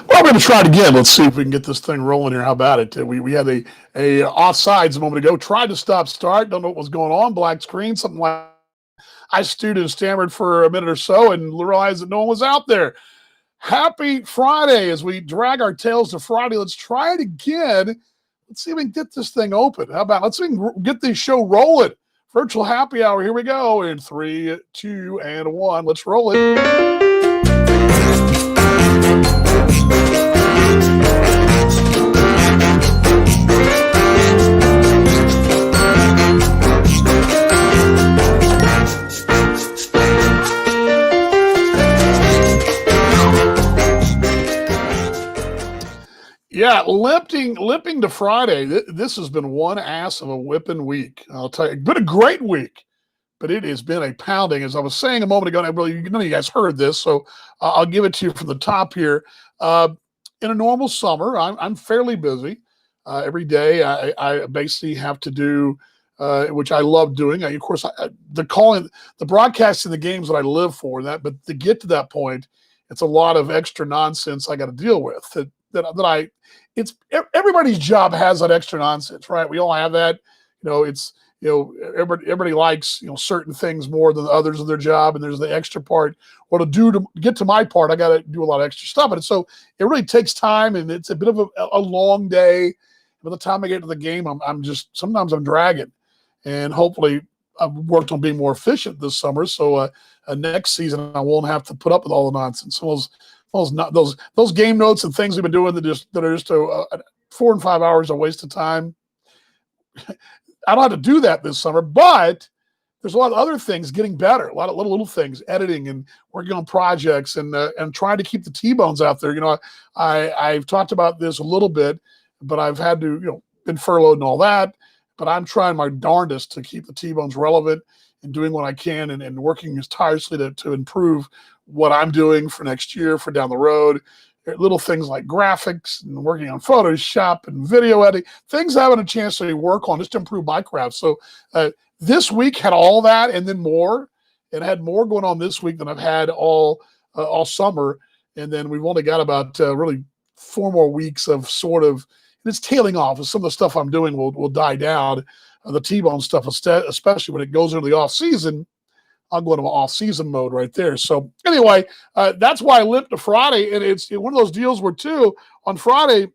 Well, we're going to try it again. Let's see if we can get this thing rolling here. How about it? We had a offsides a moment ago. Tried to stop start. Don't know what was going on. Black screen, something like I stewed and stammered for a minute or so and realized that no one was out there. Happy Friday as we drag our tails to Friday. Let's try it again. Let's see if we can get this thing open. How about let's see if we can get this show rolling. Virtual happy hour. Here we go in 3, 2, and 1. Let's roll it. Yeah, limping to Friday. This has been one ass of a whipping week. I'll tell you, it's been a great week, but it has been a pounding. As I was saying a moment ago, and none of you guys heard this, so I'll give it to you from the top here. In a normal summer, I'm fairly busy. Every day, I basically have to do, which I love doing. Of course, the broadcasting the games that I live for. But to get to that point, it's a lot of extra nonsense I got to deal with. It's everybody's job has that extra nonsense, right? We all have that. Everybody likes certain things more than the others of their job, and there's the extra part. Well, to get to my part, I got to do a lot of extra stuff, and so it really takes time, and it's a bit of a long day. By the time I get to the game, sometimes I'm dragging, and hopefully I've worked on being more efficient this summer. So next season I won't have to put up with all the nonsense. Those game notes and things we've been doing that are just 4 and 5 hours a waste of time. I don't have to do that this summer, but there's a lot of other things getting better. A lot of little things, editing and working on projects and trying to keep the T-bones out there. I've talked about this a little bit, but I've had to been furloughed and all that. But I'm trying my darndest to keep the T-bones relevant and doing what I can and working as tirelessly to improve what I'm doing for next year, for down the road. Little things like graphics and working on Photoshop and video editing, things I haven't a chance to work on just to improve my craft. So this week had all that and then more. It had more going on this week than I've had all summer. And then we've only got about really 4 more weeks of sort of, and it's tailing off. Some of the stuff I'm doing will die down. The T-bone stuff, especially when it goes into the off season, I'll go into off-season mode right there. So anyway, that's why I limped to Friday, and it's one of those deals where too on Friday,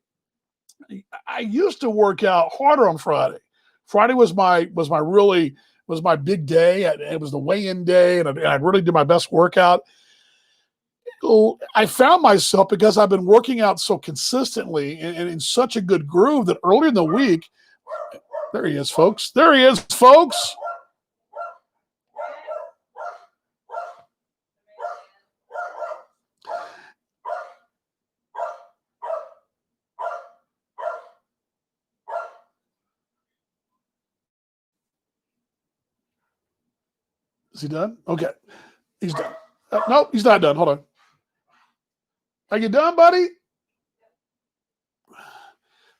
I used to work out harder on Friday. Friday was my big day. It was the weigh-in day, and I really did my best workout. I found myself, because I've been working out so consistently and in such a good groove, that earlier in the week, there he is, folks. There he is, folks. Is he done? Okay. He's done. Nope, he's not done. Hold on. Are you done, buddy?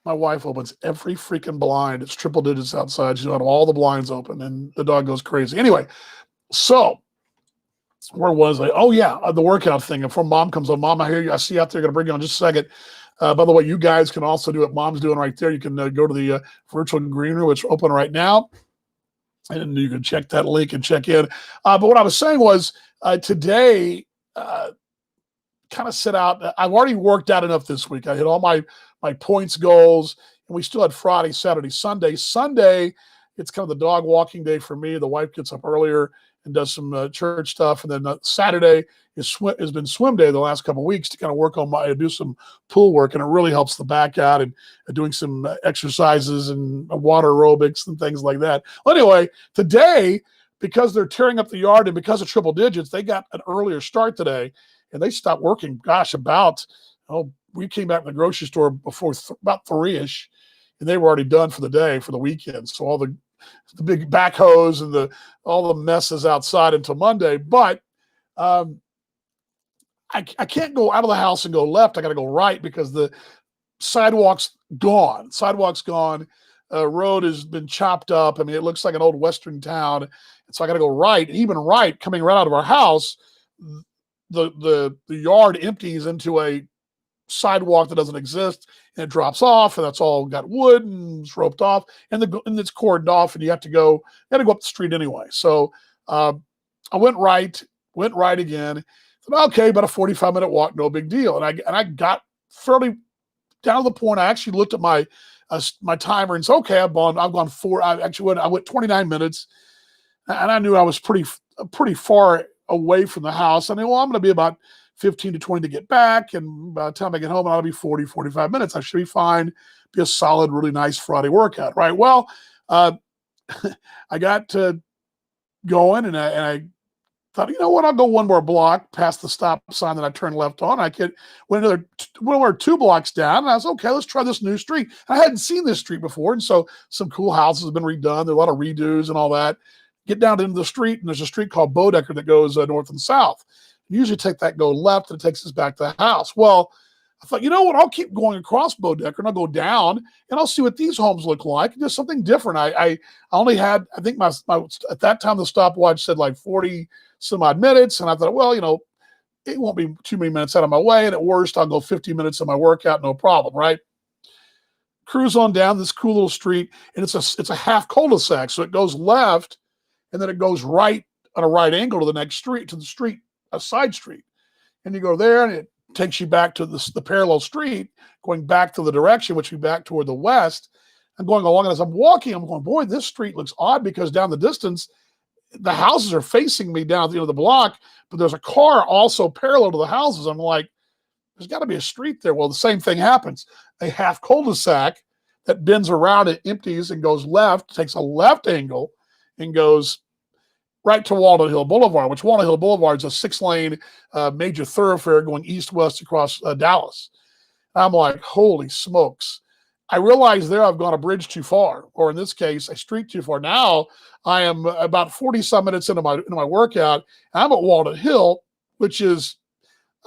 My wife opens every freaking blind. It's triple digits outside. She's got all the blinds open, and the dog goes crazy. Anyway, so where was I? Oh, yeah, the workout thing. Before Mom comes on, Mom, I hear you. I see you out there. Going to bring you on just a second. By the way, you guys can also do what Mom's doing right there. You can go to the virtual green room. It's open right now. And you can check that link and check in. But what I was saying was today, kind of set out. I've already worked out enough this week. I hit all my points goals, and we still had Friday, Saturday, Sunday. Sunday, it's kind of the dog walking day for me. The wife gets up earlier and does some church stuff. And then Saturday has been swim day the last couple of weeks to kind of work on do some pool work. And it really helps the back out and doing some exercises and water aerobics and things like that. Well, anyway, today, because they're tearing up the yard and because of triple digits, they got an earlier start today and they stopped working. We came back from the grocery store before about 3-ish, and they were already done for the day, for the weekend. So all the big backhoes and all the messes outside until Monday. But I can't go out of the house and go left. I got to go right because the sidewalk's gone. Road has been chopped up. I mean, it looks like an old Western town. And so I got to go right. And even right, coming right out of our house, the yard empties into a sidewalk that doesn't exist, and it drops off, and that's all got wood and it's roped off, and it's cordoned off, and you have to go up the street anyway. So I went right again. Said, okay, about a 45-minute walk, no big deal. And I got fairly down to the point. I actually looked at my timer and said, okay, I've gone four. I went 29 minutes, and I knew I was pretty far away from the house. I knew, well, I'm going to be about 15 to 20 to get back, and by the time I get home, I'll be 40, 45 minutes. I should be fine. Be a solid, really nice Friday workout, right? Well, I got going, and I thought, you know what, I'll go one more block past the stop sign that I turned left on. Went another 2 blocks down, and I was, okay, let's try this new street. And I hadn't seen this street before, and so some cool houses have been redone. There are a lot of redos and all that. Get down into the street, and there's a street called Bodecker that goes north and south. You usually take that, go left, and it takes us back to the house. Well, I thought, you know what, I'll keep going across Bodecker, and I'll go down, and I'll see what these homes look like. Just something different. I only had, I think my at that time, the stopwatch said like 40 some odd minutes. And I thought, well, you know, it won't be too many minutes out of my way. And at worst, I'll go 50 minutes of my workout, no problem, right? Cruise on down this cool little street, and it's a half cul-de-sac. So it goes left, and then it goes right on a right angle to the next street, a side street. And you go there, and it takes you back to the parallel street, going back to the direction, which would be back toward the west. I'm going along, and as I'm walking, I'm going, boy, this street looks odd, because down the distance, the houses are facing me down the block, but there's a car also parallel to the houses. I'm like, there's got to be a street there. Well, the same thing happens. A half cul-de-sac that bends around, it empties and goes left, takes a left angle, and goes right to Walnut Hill Boulevard, which Walnut Hill Boulevard is a 6-lane major thoroughfare going east-west across Dallas. And I'm like, holy smokes. I realized there I've gone a bridge too far, or in this case, a street too far. Now I am about 40-some minutes into my workout, and I'm at Walnut Hill, which is,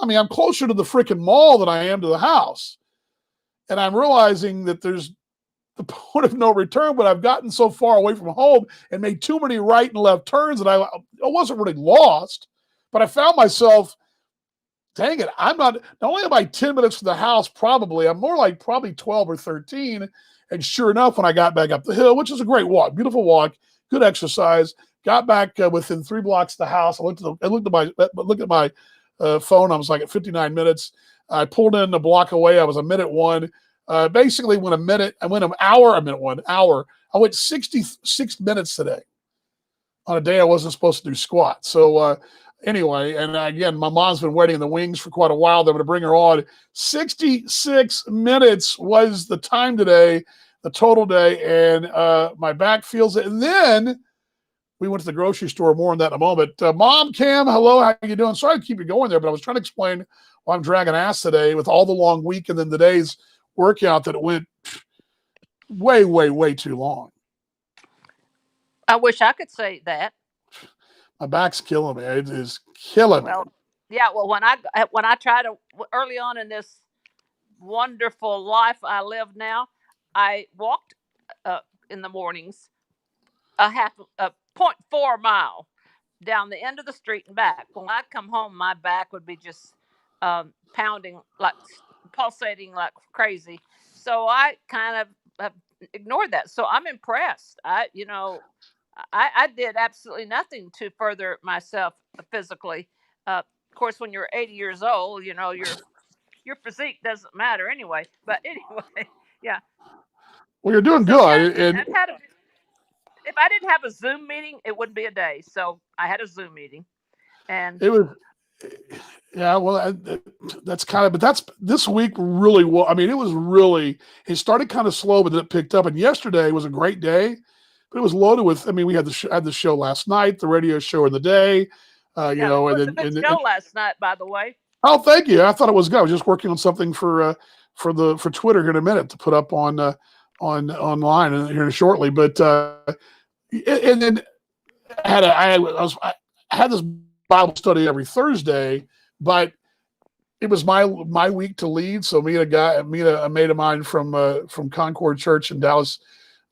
I mean, I'm closer to the freaking mall than I am to the house. And I'm realizing that there's the point of no return, but I've gotten so far away from home and made too many right and left turns that I wasn't really lost, but I found myself, dang it, not only am I 10 minutes from the house, probably, I'm more like probably 12 or 13. And sure enough, when I got back up the hill, which is a great walk, beautiful walk, good exercise, got back within 3 blocks of the house. I looked at my phone. I was like at 59 minutes. I pulled in a block away. I was a minute one. Basically went an hour. I went 66 minutes today on a day I wasn't supposed to do squats. So anyway, and again, my mom's been waiting in the wings for quite a while. They're going to bring her on. 66 minutes was the time today, the total day, and my back feels it. And then we went to the grocery store. More on that in a moment. Mom, Cam, hello. How you doing? Sorry to keep you going there, but I was trying to explain why I'm dragging ass today with all the long week and then today's workout that it went way, way, way too long. I wish I could say that. My back's killing me. It is killing me. Yeah. Well, when I try to early on in this wonderful life I live now, I walked in the mornings a 0.4 mile down the end of the street and back. When I come home, my back would be just pounding, like pulsating like crazy. So I kind of have ignored that. So I'm impressed. I did absolutely nothing to further myself physically. Of course, when you're 80 years old, your physique doesn't matter anyway. But anyway, yeah. Well, you're doing good. Yeah, if I didn't have a Zoom meeting, it wouldn't be a day. So I had a Zoom meeting, and it was. Yeah, well, that's kind of, but that's this week really well. I mean, it started kind of slow, but then it picked up. And yesterday was a great day, but it was loaded with. I mean, we had the show last night, the radio show in the day, and then show last night, by the way. Oh, thank you. I thought it was good. I was just working on something for Twitter here in a minute to put up on online here shortly. But and then I had this Bible study every Thursday, but it was my week to lead. So a mate of mine from Concord Church in Dallas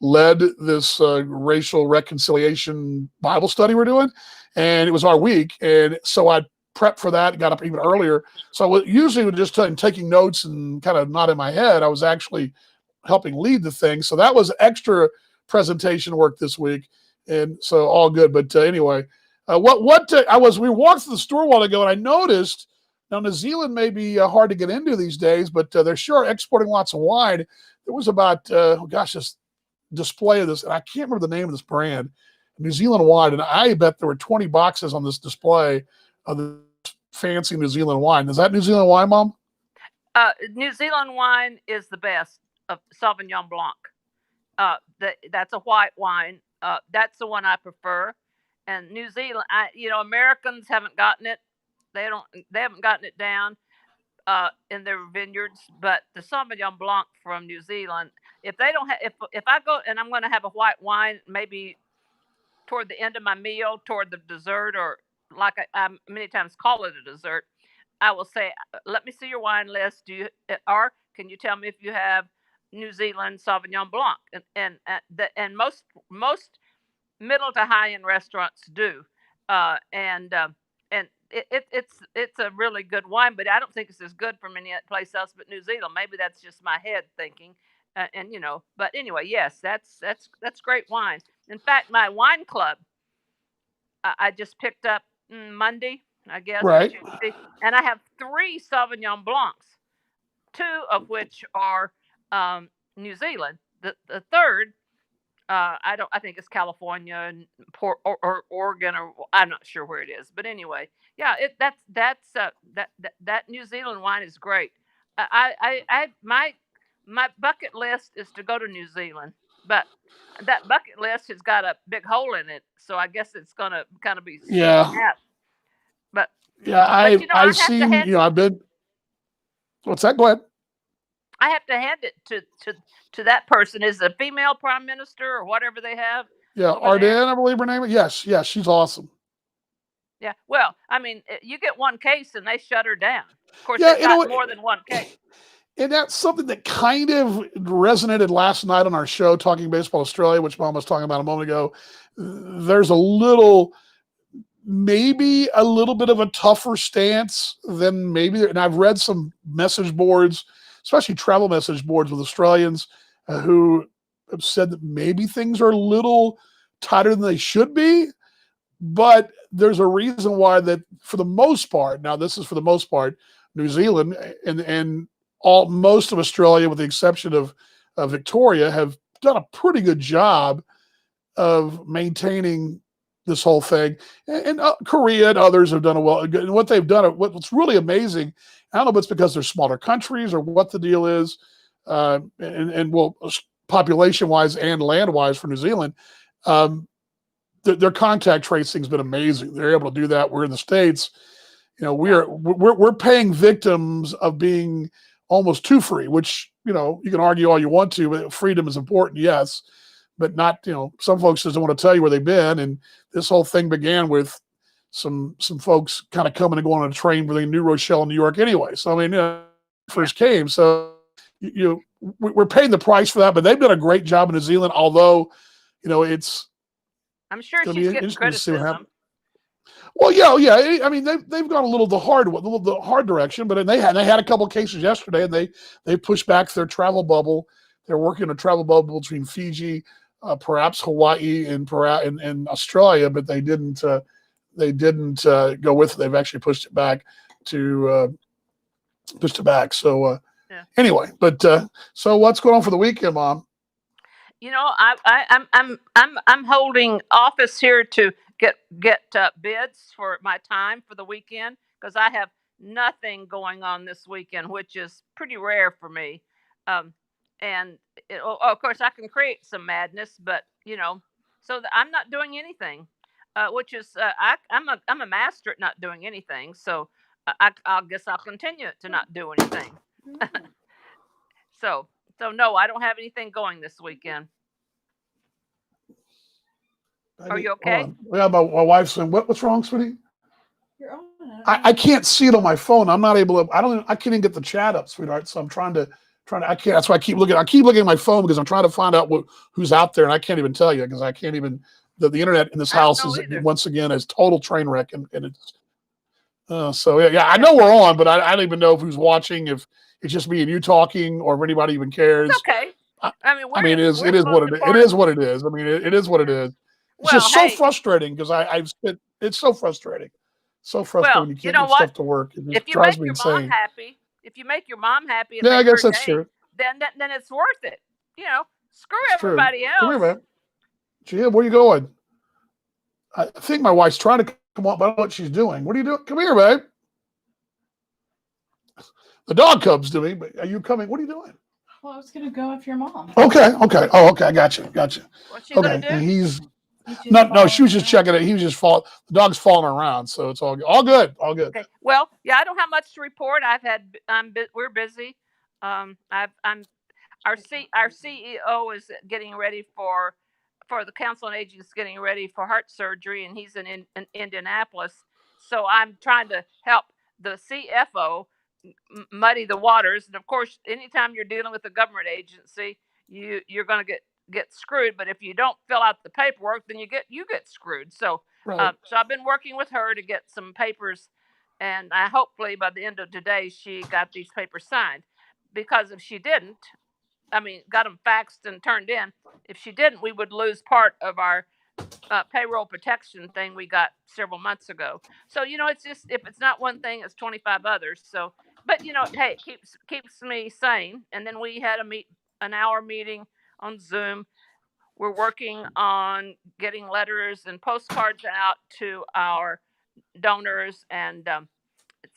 led this racial reconciliation Bible study we're doing, and it was our week. And so I prep for that, got up even earlier. So usually would just taking notes and kind of not in my head. I was actually helping lead the thing. So that was extra presentation work this week. And so all good. But anyway, we walked through the store a while ago and I noticed now New Zealand may be hard to get into these days, but they're sure exporting lots of wine. There was about, this display of this, and I can't remember the name of this brand, New Zealand wine. And I bet there were 20 boxes on this display of the fancy New Zealand wine. Is that New Zealand wine, Mom? New Zealand wine is the best of Sauvignon Blanc. That's a white wine. That's the one I prefer. And New Zealand, Americans haven't gotten it. They haven't gotten it down in their vineyards. But the Sauvignon Blanc from New Zealand, if they don't have, if I go and I'm going to have a white wine, maybe toward the end of my meal, toward the dessert, or like I many times call it a dessert, I will say, "Let me see your wine list. Or can you tell me if you have New Zealand Sauvignon Blanc?" And most middle to high end restaurants do, and it's a really good wine, but I don't think it's as good from any place else but New Zealand. Maybe that's just my head thinking, But anyway, yes, that's great wine. In fact, my wine club I just picked up Monday, I guess, Right. Tuesday, and I have 3 Sauvignon Blancs, 2 of which are New Zealand. The third, I think it's California and or Oregon, or I'm not sure where it is. But anyway, yeah, that New Zealand wine is great. My bucket list is to go to New Zealand, but that bucket list has got a big hole in it, so I guess it's gonna kind of be Yeah. snapped. But Yeah, I I've seen, I've been. What's that? Go ahead. I have to hand it to that person. Is a female prime minister or whatever they have. Yeah, Ardern, I believe her name. Yes, she's awesome. Yeah, well, I mean, you get one case and they shut her down. Of course, Yeah, they've got more than one case. And that's something that kind of resonated last night on our show, Talking Baseball Australia, which Mom was talking about a moment ago. There's maybe a little bit of a tougher stance than maybe, and I've read some message boards, especially travel message boards with Australians who have said that maybe things are a little tighter than they should be. But there's a reason why that, for the most part, now this is for the most part, New Zealand and most of Australia, with the exception of Victoria, have done a pretty good job of maintaining this whole thing. And Korea and others have done well. And what they've done, what's really amazing, I don't know if it's because they're smaller countries or what the deal is, population-wise and land-wise for New Zealand, their contact tracing has been amazing. They're able to do that. We're in the States, we're paying victims of being almost too free, which, you can argue all you want to, but freedom is important, yes, but not, some folks just don't want to tell you where they've been. And this whole thing began with some folks kind of coming and going on a train between New Rochelle and New York anyway. So, I mean, first came. So, we're paying the price for that, but they've done a great job in New Zealand, although, I'm sure she's getting criticism. Well, yeah. I mean, they've gone a little the hard direction, but they had a couple of cases yesterday, and they pushed back their travel bubble. They're working a travel bubble between Fiji, perhaps Hawaii, and Australia, but they didn't go with it. They've actually pushed it back. So anyway, but so what's going on for the weekend, Mom? I'm holding office here to get bids for my time for the weekend, because I have nothing going on this weekend, which is pretty rare for me. And of course, I can create some madness, but so I'm not doing anything, which is I'm a master at not doing anything. So I guess I'll continue to not do anything. So no, I don't have anything going this weekend. Are you okay? Yeah, my wife's saying, what's wrong, sweetie? You're on. I can't see it on my phone. I'm not able to. I can't even get the chat up, sweetheart. So I'm trying to. I can't. That's why I keep looking. I keep looking at my phone because I'm trying to find out who's out there, and I can't even tell you because I can't even. The internet in this house is once again is total train wreck, and it's. So yeah, I know we're on, but I don't even know who's watching. If it's just me and you talking, or if anybody even It's cares. okay. I, I mean, I mean, it we're is the most what it important. is. What it is. I mean, it is what it Yeah. is. It's Well, just so hey, frustrating because I've spent. It's so frustrating, so frustrating well, when you you can't know get what? stuff to work. It If just you make drives me your mom insane. happy, if you make your mom happy and Yeah, I make guess her that's day, true. then it's worth it. You know, screw It's true. everybody Come here, else. man. Jim, where you going? I think my wife's trying to come up, but I don't know what she's doing. What are you doing? Come here, babe. The dog comes to me, but are you coming? What are you doing? Well, I was gonna go after your mom. Okay, okay. Oh, okay. I got you. Got you. What's she gonna Okay. do? And he's He's just no. She following was just around. checking it. He was just fall. The dog's falling around, so it's all good. All good. Okay. Well, yeah, I don't have much to report. We're busy. I'm our CEO is getting ready for the council on aging is getting ready for heart surgery, and he's in Indianapolis. So I'm trying to help the CFO muddy the waters. And of course, anytime you're dealing with a government agency, you're going to get screwed. But if you don't fill out the paperwork, then you get screwed. So Right. so I've been working with her to get some papers, and I hopefully by the end of today she got these papers signed. Because if she didn't, I mean, got them faxed and turned in. If she didn't, we would lose part of our payroll protection thing we got several months ago. So it's just if it's not one thing, it's 25 others. So, but hey, it keeps me sane. And then we had an hour meeting on Zoom. We're working on getting letters and postcards out to our donors and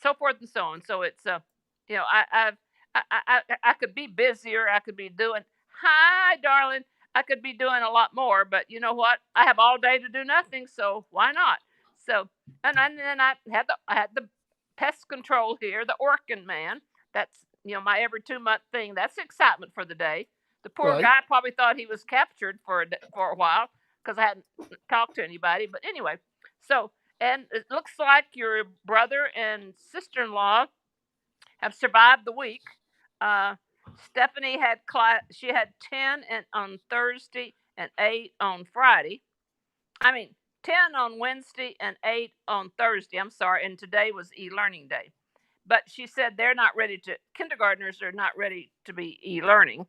so forth and so on. So it's you know, I could be busier. I could be doing hi, darling. I could be doing a lot more, but you know what? I have all day to do nothing, so why not? So and then I had the pest control here, the Orkin man. That's my every 2 month thing. That's excitement for the day. The poor Right. guy probably thought he was captured for a while because I hadn't talked to anybody. But anyway, so and it looks like your brother and sister-in-law have survived the week. Uh, Stephanie had she had 10 on Thursday and 8 on Friday. I mean 10 on Wednesday and 8 on Thursday. I'm sorry, and today was e-learning day. But she said they're not ready to kindergartners are not ready to be e-learning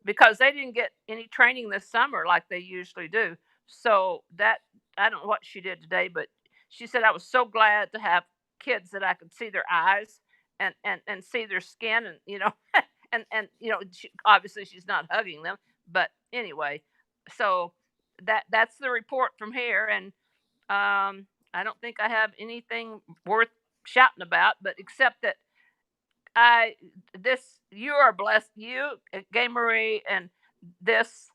because they didn't get any training this summer like they usually do. So that I don't know what she did today, but she said I was so glad to have kids that I could see their eyes and see their skin and and obviously she's not hugging them, but anyway, so that's the report from here, and I don't think I have anything worth shouting about, but except that I this you are blessed. You, Gay Marie, and this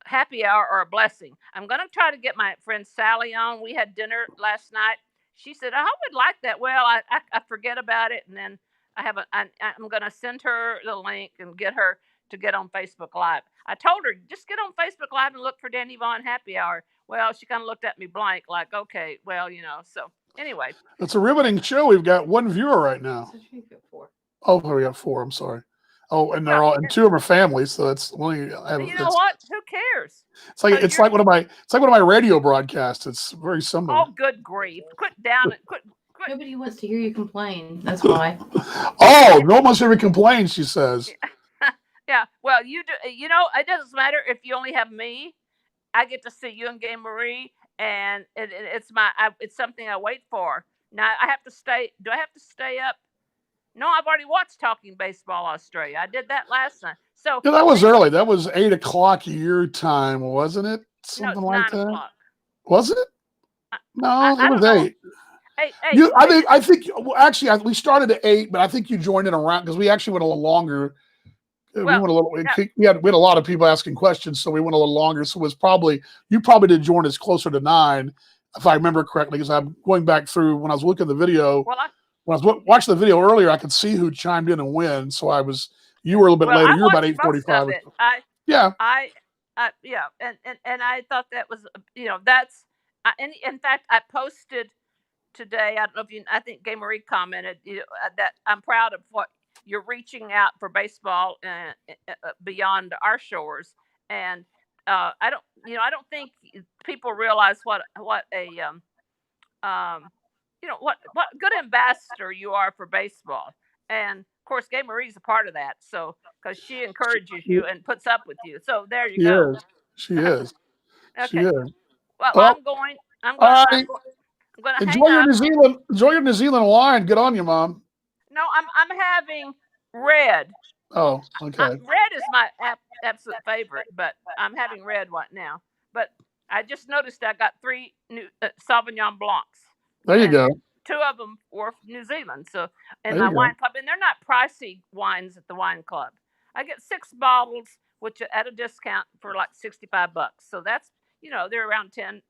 happy hour are a blessing. I'm going to try to get my friend Sally on. We had dinner last night. She said, "I would like that." Well, I forget about it, and then I'm going to send her the link and get her to get on Facebook Live. I told her just get on Facebook Live and look for Danny Vaughn Happy Hour. Well, she kind of looked at me blank, like, okay, well, So anyway, It's a riveting show. We've got one viewer right now. So she's got 4. Oh, we got four. I'm sorry. Oh, and they're well, all and two of them are families, so that's only. you know what? Who cares? It's like So it's you're like one of my radio broadcasts. It's very similar. oh, good grief! Quit down and quit. Nobody wants to hear you complain. That's why. Oh, no one's ever complained. She says. Yeah. Well, you do. It doesn't matter if you only have me. I get to see you and Gay Marie, and it's something I wait for. Now I have to stay. Do I have to stay up? No, I've already watched Talking Baseball Australia. I did that last night. So Yeah, that was anyway, early. That was 8 o'clock your time, wasn't it? no, Something it's like nine that. o'clock. Was it? I, No, it I was don't know. 8. Hey, hey, You, I hey. think, I think. Well, actually, we started at 8, but I think you joined in around because we actually went a little longer. We Well, went a little. yeah, We had a lot of people asking questions, so we went a little longer. So it was probably you probably did join us closer to 9, if I remember correctly, because I'm going back through when I was looking at the video. well, When I was watching the video earlier, I could see who chimed in and when. So you were a little bit later. I You were about watched most 8:45 of or it. so. Yeah, Yeah, and I thought that was that's and in fact I posted today. I don't know if I think Gay Marie commented that I'm proud of what you're reaching out for baseball beyond our shores, and I don't think people realize what a what good ambassador you are for baseball. And of course, Gay Marie's a part of that. So because she encourages She, you and puts up with you. So there you she go. is. She is. She Okay. is. Well, Well, all right. I'm going to hang Enjoy your up. New Zealand. Enjoy your New Zealand wine. Good on you, Mom. No, I'm having red. Oh, okay. Red is my absolute favorite, but I'm having red right now. But I just noticed I got 3 new Sauvignon Blancs, There you and go. 2 of them were from New Zealand. So in There you my go. wine club, and they're not pricey wines at the wine club. I get 6 bottles, which are at a discount for like $65. So that's they're around $10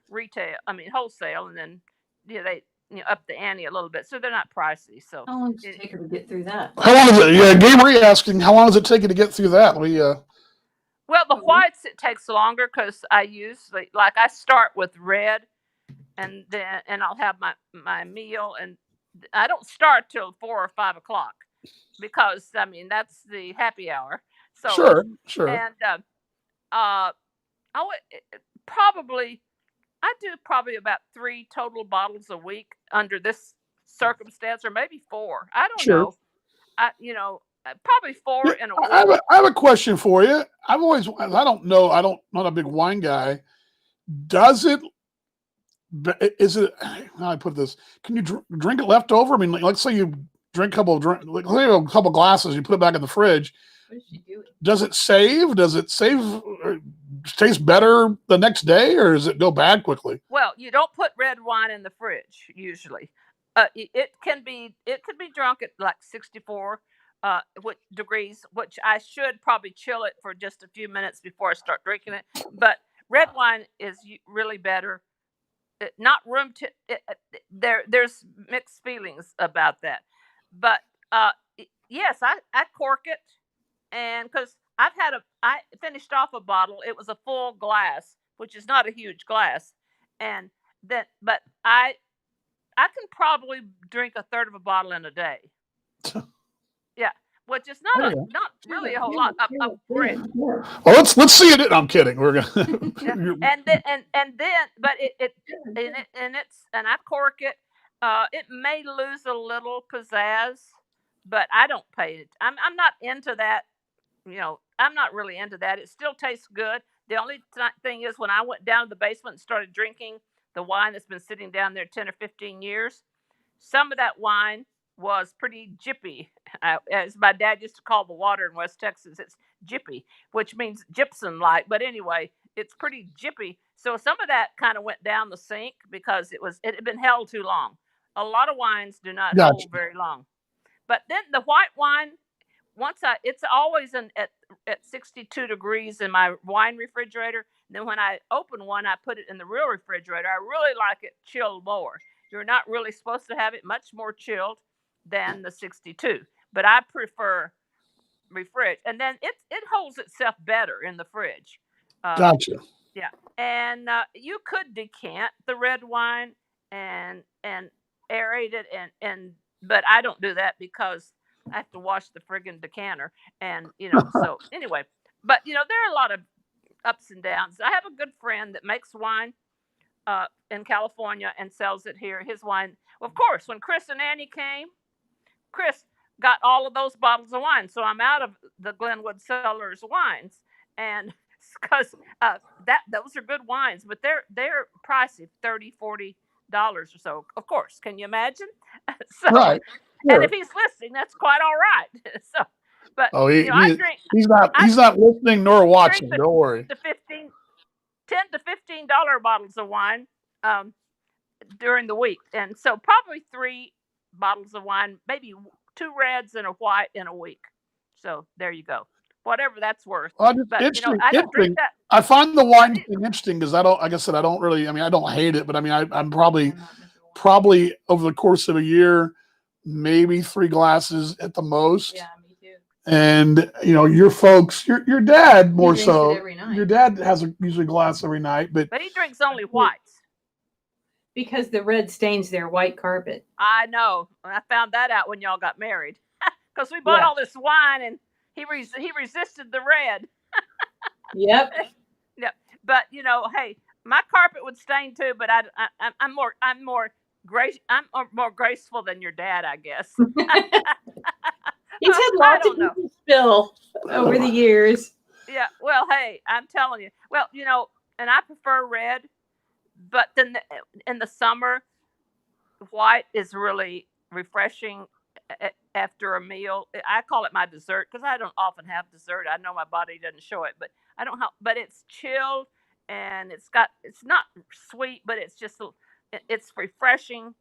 retail. I mean wholesale, and then they up the ante a little bit, so they're not pricey. So How long does it take her to get through that? How long is it? Yeah, Gay Marie asking, how long does it take you to get through that? well, the whites it takes longer because I use like I start with red, and I'll have my meal, and I don't start till 4 or 5 o'clock because I mean that's the happy hour. So Sure. and I would probably I do probably about 3 total bottles a week under this circumstance, or maybe 4. I don't Sure. know. Probably 4 Yeah, in a I week. have a question for you. I don't know. Not a big wine guy. Does it, is it, how do I put this? Can you drink it left over? I mean, like, let's say you drink a couple glasses, you put it back in the fridge. What is she doing? Does it save? Does it taste better the next day, or does it go bad quickly? Well, you don't put red wine in the fridge usually. It can be drunk at like 64 degrees, which I should probably chill it for just a few minutes before I start drinking it. But red wine is really better. Not room to there's mixed feelings about that, but yes, I cork it, and because I finished off a bottle, it was a full glass, which is not a huge glass, and then but I can probably drink a third of a bottle in a day. Yeah, which is There you go. not really a whole lot of red. Well, let's see it. I'm kidding. We're gonna. Yeah. and then but and I cork it. It may lose a little pizzazz, but I don't pay it. I'm not into that. I'm not really into that. It still tastes good. The only thing is, when I went down to the basement and started drinking the wine that's been sitting down there 10 or 15 years, some of that wine was pretty jippy. As my dad used to call the water in West Texas, it's jippy, which means gypsum like. But anyway, it's pretty jippy. So some of that kind of went down the sink because it had been held too long. A lot of wines do not Gotcha. hold very long. But then the white wine, it's always at 62 degrees in my wine refrigerator. Then when I open one, I put it in the real refrigerator. I really like it chilled more. You're not really supposed to have it much more chilled than the 62, but I prefer refrigerator, and then it holds itself better in the fridge. Gotcha. Yeah, and you could decant the red wine and aerate it, but I don't do that because I have to wash the friggin' decanter, and so anyway. But there are a lot of ups and downs. I have a good friend that makes wine in California and sells it here. His wine, of course, when Chris and Annie came, Chris got all of those bottles of wine, so I'm out of the Glenwood Cellars wines, and because those are good wines, but they're pricey, $30-$40 or so. Of course, can you imagine? So, right. Sure. And if he's listening, that's quite all right. So, but I drink. He's not listening nor watching. Don't worry. $10 to $15 bottles of wine during the week, and so probably 3 bottles of wine, maybe 2 reds and a white in a week. So there you go. Whatever that's worth. Well, but I don't drink that. I find the wine thing interesting because like I said, I don't really. I mean, I don't hate it, but I mean, I'm probably over the course of a year, maybe 3 glasses at the most. Yeah, me too. And your folks, your dad more so. Every night. Your dad has usually a glass every night, but he drinks only whites. Because the red stains their white carpet. I know. I found that out when y'all got married. Because we bought all this wine, and he resisted the red. Yep. Yeah. But hey, my carpet would stain too. But I'm more more graceful than your dad, I guess. He's had I lots of don't know. people spill over the years. Yeah. Well, hey, I'm telling you. Well, and I prefer red, but then in the summer, white is really refreshing after a meal. I call it my dessert because I don't often have dessert. I know my body doesn't show it, but I don't have. But it's chilled and it's not sweet, but it's just it's refreshing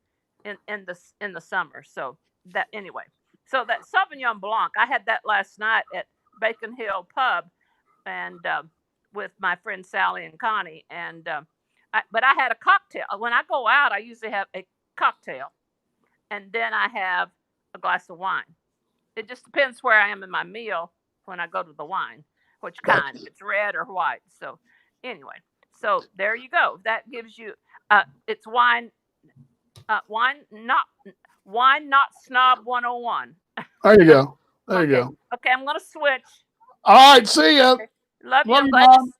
in the summer. So that anyway. So that Sauvignon Blanc, I had that last night at Bacon Hill Pub, and with my friend Sally and Connie, and but I had a cocktail. When I go out, I usually have a cocktail, and then I have a glass of wine. It just depends where I am in my meal when I go to the wine, which kind, if it's red or white. So anyway, so there you go. That gives you it's wine not snob 101. There you go. There you Okay. go. Okay, I'm gonna switch. All right. See ya. Okay. Love Love you. you, Glad Mom.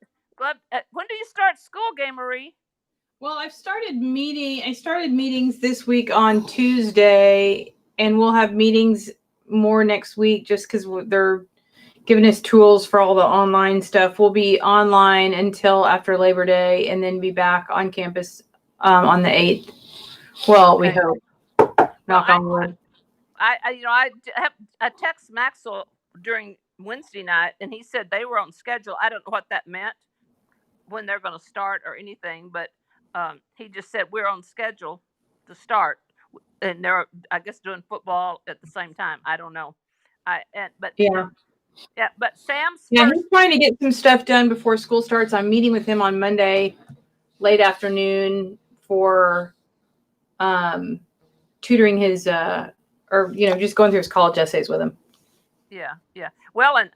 when do you start school, Gay Marie? Well, I started meetings this week on Tuesday, and we'll have meetings more next week just because they're giving us tools for all the online stuff. We'll be online until after Labor Day and then be back on campus on the 8th. Well, we Okay. hope. Knock on wood. I text Maxwell during Wednesday night, and he said they were on schedule. I don't know what that meant, when they're going to start or anything, but he just said we're on schedule to start, and they're, I guess, doing football at the same time. I don't know. Yeah. But Sam's Yeah, first. he's trying to get some stuff done before school starts. I'm meeting with him on Monday, late afternoon, for tutoring his just going through his college essays with him. Yeah. Well, and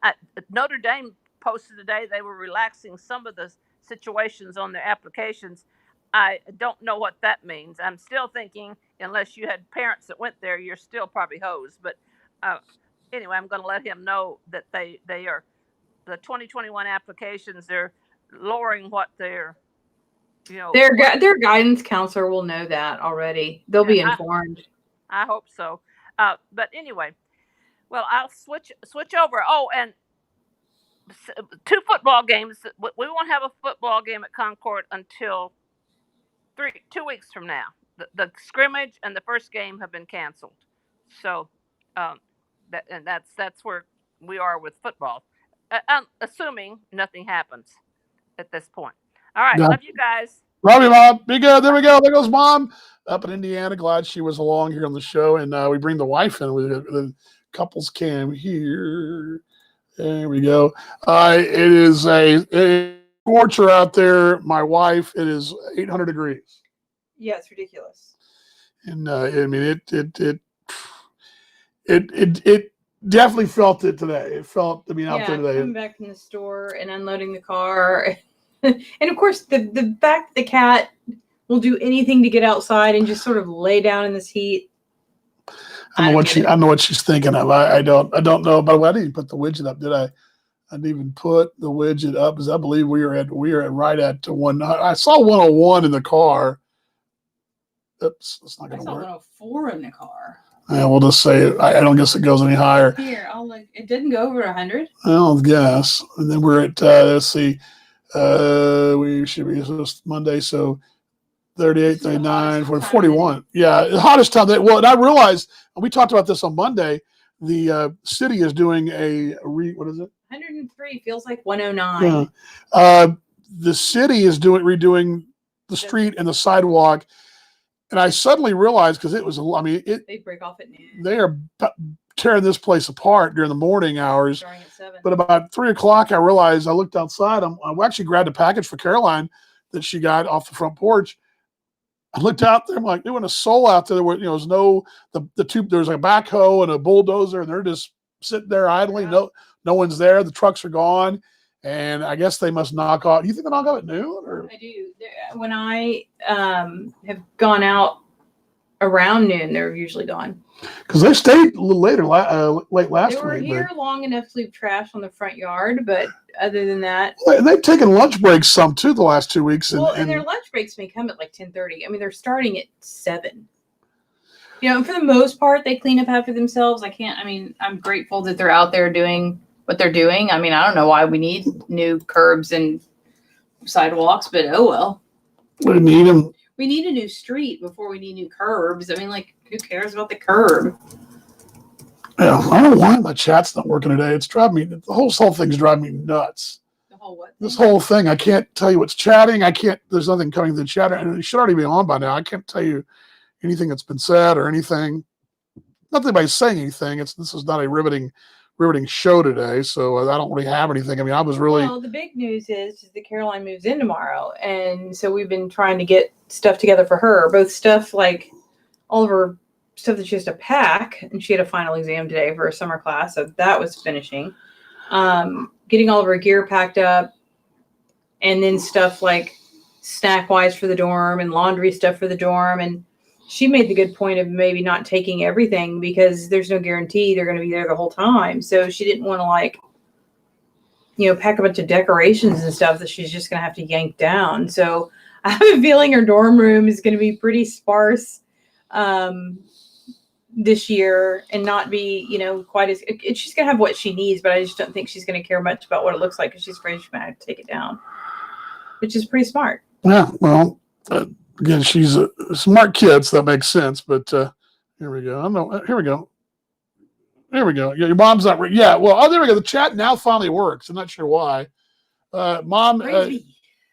Notre Dame posted today they were relaxing some of the situations on their applications. I don't know what that means. I'm still thinking, unless you had parents that went there, you're still probably hosed. But anyway, I'm going to let him know that they are the 2021 applications. They're lowering what they're, Their guidance counselor will know that already. They'll be informed. I hope so. But anyway, well, I'll switch over. Oh, and 2 football games. We won't have a football game at Concord until 2 weeks from now. The scrimmage and the first game have been canceled. So that's where we are with football. I'm assuming nothing happens at this point. All right, love you guys. Love you, Mom. Be good. There we go. There goes Mom up in Indiana. Glad she was along here on the show, and we bring the wife in with the couples cam here. There we go. It is a torture out there. My wife. It is 800 degrees. Yeah, it's ridiculous. And I mean, it definitely felt it today. It felt. I mean, out there today. Coming back from the store and unloading the car, and of course the fact the cat will do anything to get outside and just sort of lay down in this heat. I don't know what she's thinking of. I don't know. But I didn't put the widget up, did I? I didn't even put the widget up because I believe we are at right at one. I saw 101 in the car. Oops, it's not going to work. I saw 104 in the car. Yeah, we'll just say it. I don't guess it goes any higher. Here, I'll look. It didn't go over 100. I don't guess. And then we're at let's see. We should be this Monday, so 38, 39, 41. Yeah, the hottest time. Well, and I realized, and we talked about this on Monday, the city is doing what is it? 103 feels like 109. Yeah. The city is redoing the street and the sidewalk. And I suddenly realized, because it was, they break off at noon. They are tearing this place apart during the morning hours. Starting at 7. But about 3 o'clock, I realized, I looked outside. I actually grabbed a package for Caroline that she got off the front porch. I looked out there. I'm like, doing a soul out there. Where, there's no, there's a backhoe and a bulldozer, and they're just sitting there idling. Yeah. No one's there. The trucks are gone. And I guess they must knock off. You think they knock off at noon? Or? I do. When I have gone out around noon, they're usually gone. Because they stayed a little later, late last week. They were here long enough to leave trash on the front yard, but other than that, they've taken lunch breaks some too the last 2 weeks. And their lunch breaks may come at like 10:30. I mean, they're starting at 7. And for the most part, they clean up after themselves. I'm grateful that they're out there doing what they're doing. I mean, I don't know why we need new curbs and sidewalks, but oh well. We need them. We need a new street before we need new curbs. I mean, like, who cares about the curb? Yeah, I don't know why my chat's not working today. It's driving me. The whole thing's driving me nuts. The whole what? This whole thing, I can't tell you what's chatting. I can't. There's nothing coming through the chat, and it should already be on by now. I can't tell you anything that's been said or anything. Not that anybody's saying anything. This is not a riveting show today, so I don't really have anything. I mean, I was really. Well, the big news is that Caroline moves in tomorrow, and so we've been trying to get stuff together for her. Both stuff like all of her stuff that she has to pack, and she had a final exam today for her summer class, so that was finishing. Getting all of her gear packed up, and then stuff like snack wise for the dorm and laundry stuff for the dorm. And she made the good point of maybe not taking everything because there's no guarantee they're going to be there the whole time. So she didn't want to pack a bunch of decorations and stuff that she's just going to have to yank down. So I have a feeling her dorm room is going to be pretty sparse this year and not be, quite as she's going to have what she needs, but I just don't think she's going to care much about what it looks like because she's afraid she might have to take it down, which is pretty smart. Yeah, well, again, she's a smart kid, so that makes sense. But here we go. I know. Here we go. There we go. Yeah, your mom's not. Yeah. Well, there we go. The chat now finally works. I'm not sure why. Mom.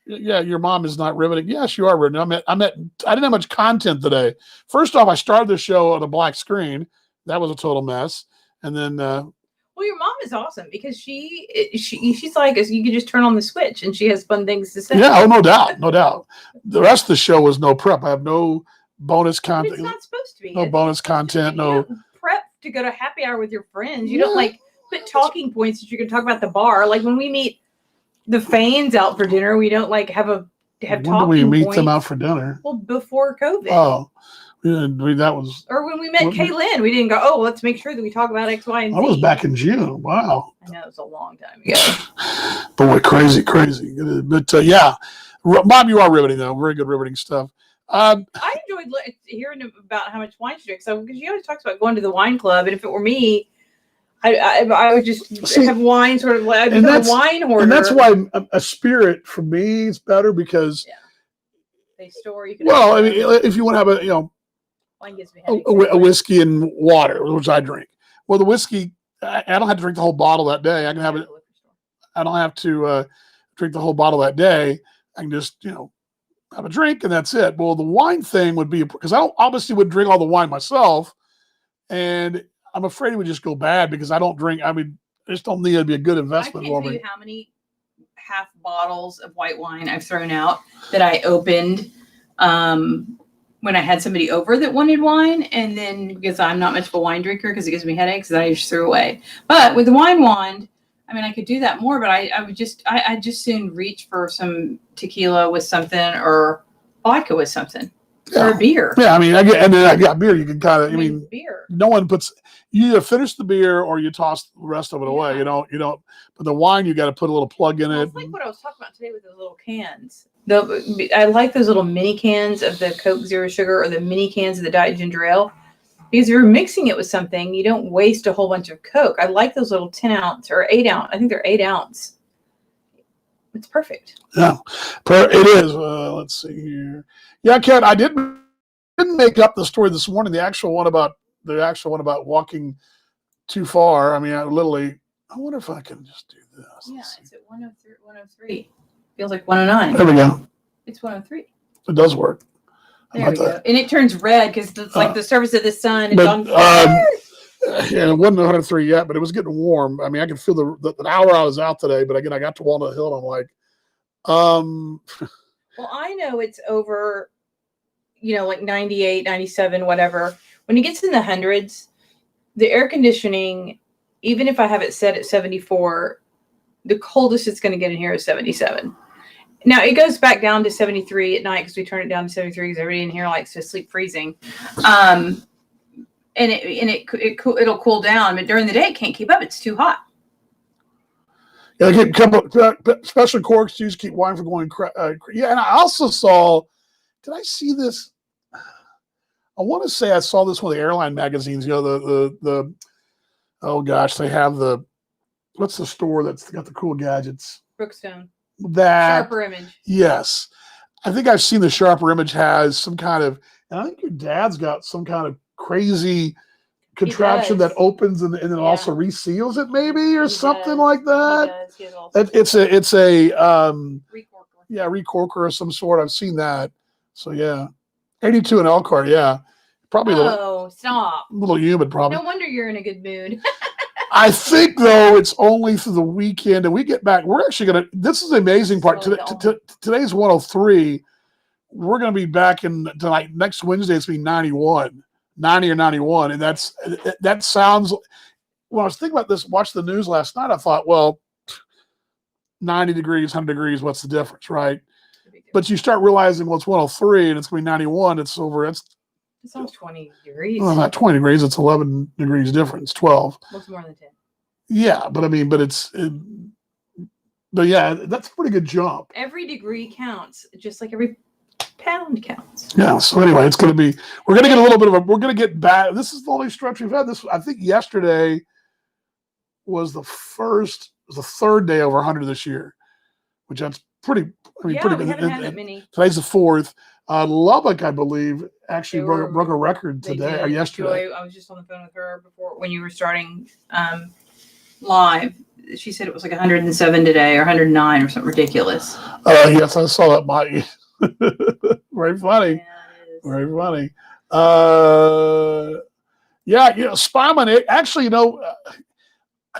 Yeah, your mom is not riveting. Yes, you are riveting. I didn't have much content today. First off, I started the show on a black screen. That was a total mess. And then. Well, your mom is awesome because she's like, you can just turn on the switch and she has fun things to say. Yeah, no doubt. The rest of the show was no prep. I have no bonus content. But it's not supposed to be. No bonus content. No prep to go to happy hour with your friends. You don't put talking points that you can talk about the bar. Like when we meet the Fanes out for dinner, we don't have talking points. When do we meet them out for dinner? Well, before COVID. Oh. That was. Or when we met Kaylin, we didn't go, let's make sure that we talk about X, Y, and Z. I was back in June. Wow. I know, it was a long time ago. Boy, crazy. But yeah, Bob, you are riveting, though. Very good riveting stuff. I enjoyed hearing about how much wine she drinks. So, because she always talks about going to the wine club, and if it were me, I would just have wine sort of like a wine hoarder. And that's why a spirit for me is better because. Yeah. They store. Well, I mean, if you want to have wine gives me a whiskey and water, which I drink. Well, the whiskey, I don't have to drink the whole bottle that day. I can have it. I don't have to drink the whole bottle that day. I can just, have a drink and that's it. Well, the wine thing would be because I obviously would drink all the wine myself, and I'm afraid it would just go bad because I don't drink. I mean, I just don't think it'd be a good investment for me. I can't tell you how many half bottles of white wine I've thrown out that I opened when I had somebody over that wanted wine, and then because I'm not much of a wine drinker because it gives me headaches, that I just threw away. But with the wine wand, I mean, I could do that more, but I'd just soon reach for some tequila with something or vodka with something or a beer. Yeah, I mean, I got beer. You can kind of, beer. No one puts. You either finish the beer or you toss the rest of it away. You don't. But the wine, you got to put a little plug in it. It's like what I was talking about today with those little cans. I like those little mini cans of the Coke Zero Sugar or the mini cans of the Diet Ginger Ale because if you're mixing it with something, you don't waste a whole bunch of Coke. I like those little 10 ounce or 8 ounce. I think they're 8 ounce. It's perfect. Yeah, it is. Let's see here. Yeah, Ken, I didn't make up the story this morning. The actual one about walking too far. I mean, I wonder if I can just do this. Yeah, it's at 103. Feels like 109. There we go. It's 103. It does work. There we go. And it turns red because it's like the surface of the sun. It's on yeah, it wasn't 103 yet, but it was getting warm. I mean, I could feel the hour I was out today, but again, I got to Walnut Hill and I'm like, Well, I know it's over, like 98, 97, whatever. When it gets in the hundreds, the air conditioning, even if I have it set at 74, the coldest it's going to get in here is 77. Now it goes back down to 73 at night because we turn it down to 73 because everybody in here likes to sleep freezing. And it'll cool down, but during the day it can't keep up. It's too hot. Yeah, keep special corks to keep wine from going. Yeah, and I also saw. Did I see this? I want to say I saw this one of the airline magazines. You know, the oh gosh, they have what's the store that's got the cool gadgets? Brookstone. That Sharper Image. yes, I think I've seen the Sharper Image has some kind of, and I think your dad's got some kind of crazy contraption does. that opens and then Yeah. also reseals it, maybe, or He something does. like He that. does. He has all sorts It's of a recorker. yeah, recorker of some sort. I've seen that. So yeah, 82 and Elkhart. Yeah, probably a Oh, stop. little humid, probably. No wonder you're in a good mood. I think though it's only through the weekend, and we get back. We're actually gonna. This is the amazing part. So Today's 103. We're gonna be back in tonight. Next Wednesday, it's gonna be 91, 90 or 91, and that sounds. When I was thinking about this, watched the news last night, I thought, well, 90 degrees, 100 degrees, what's the difference, right? But you start realizing, well, it's 103 and it's gonna be 91. It's over. It's almost 20 degrees. well, not 20 degrees. It's 11 degrees difference. 12. What's more than 10? Yeah, but I mean, but yeah, that's a pretty good jump. Every degree counts, just like every pound counts. Yeah. So anyway, we're going to get a little bit we're going to get back. This is the only stretch we've had. I think yesterday was the third day over 100 this year, which that's pretty, pretty We good. haven't had that many. Today's the 4th. Lubbock, I believe, actually They broke a record They today did. or yesterday. Joy, I was just on the phone with her before when you were starting live. She said it was like 107 today or 109 or something ridiculous. Yes, I saw that, Mike. Very funny. Yeah, it is. Very funny. Yeah, spy my neighbor. Actually, I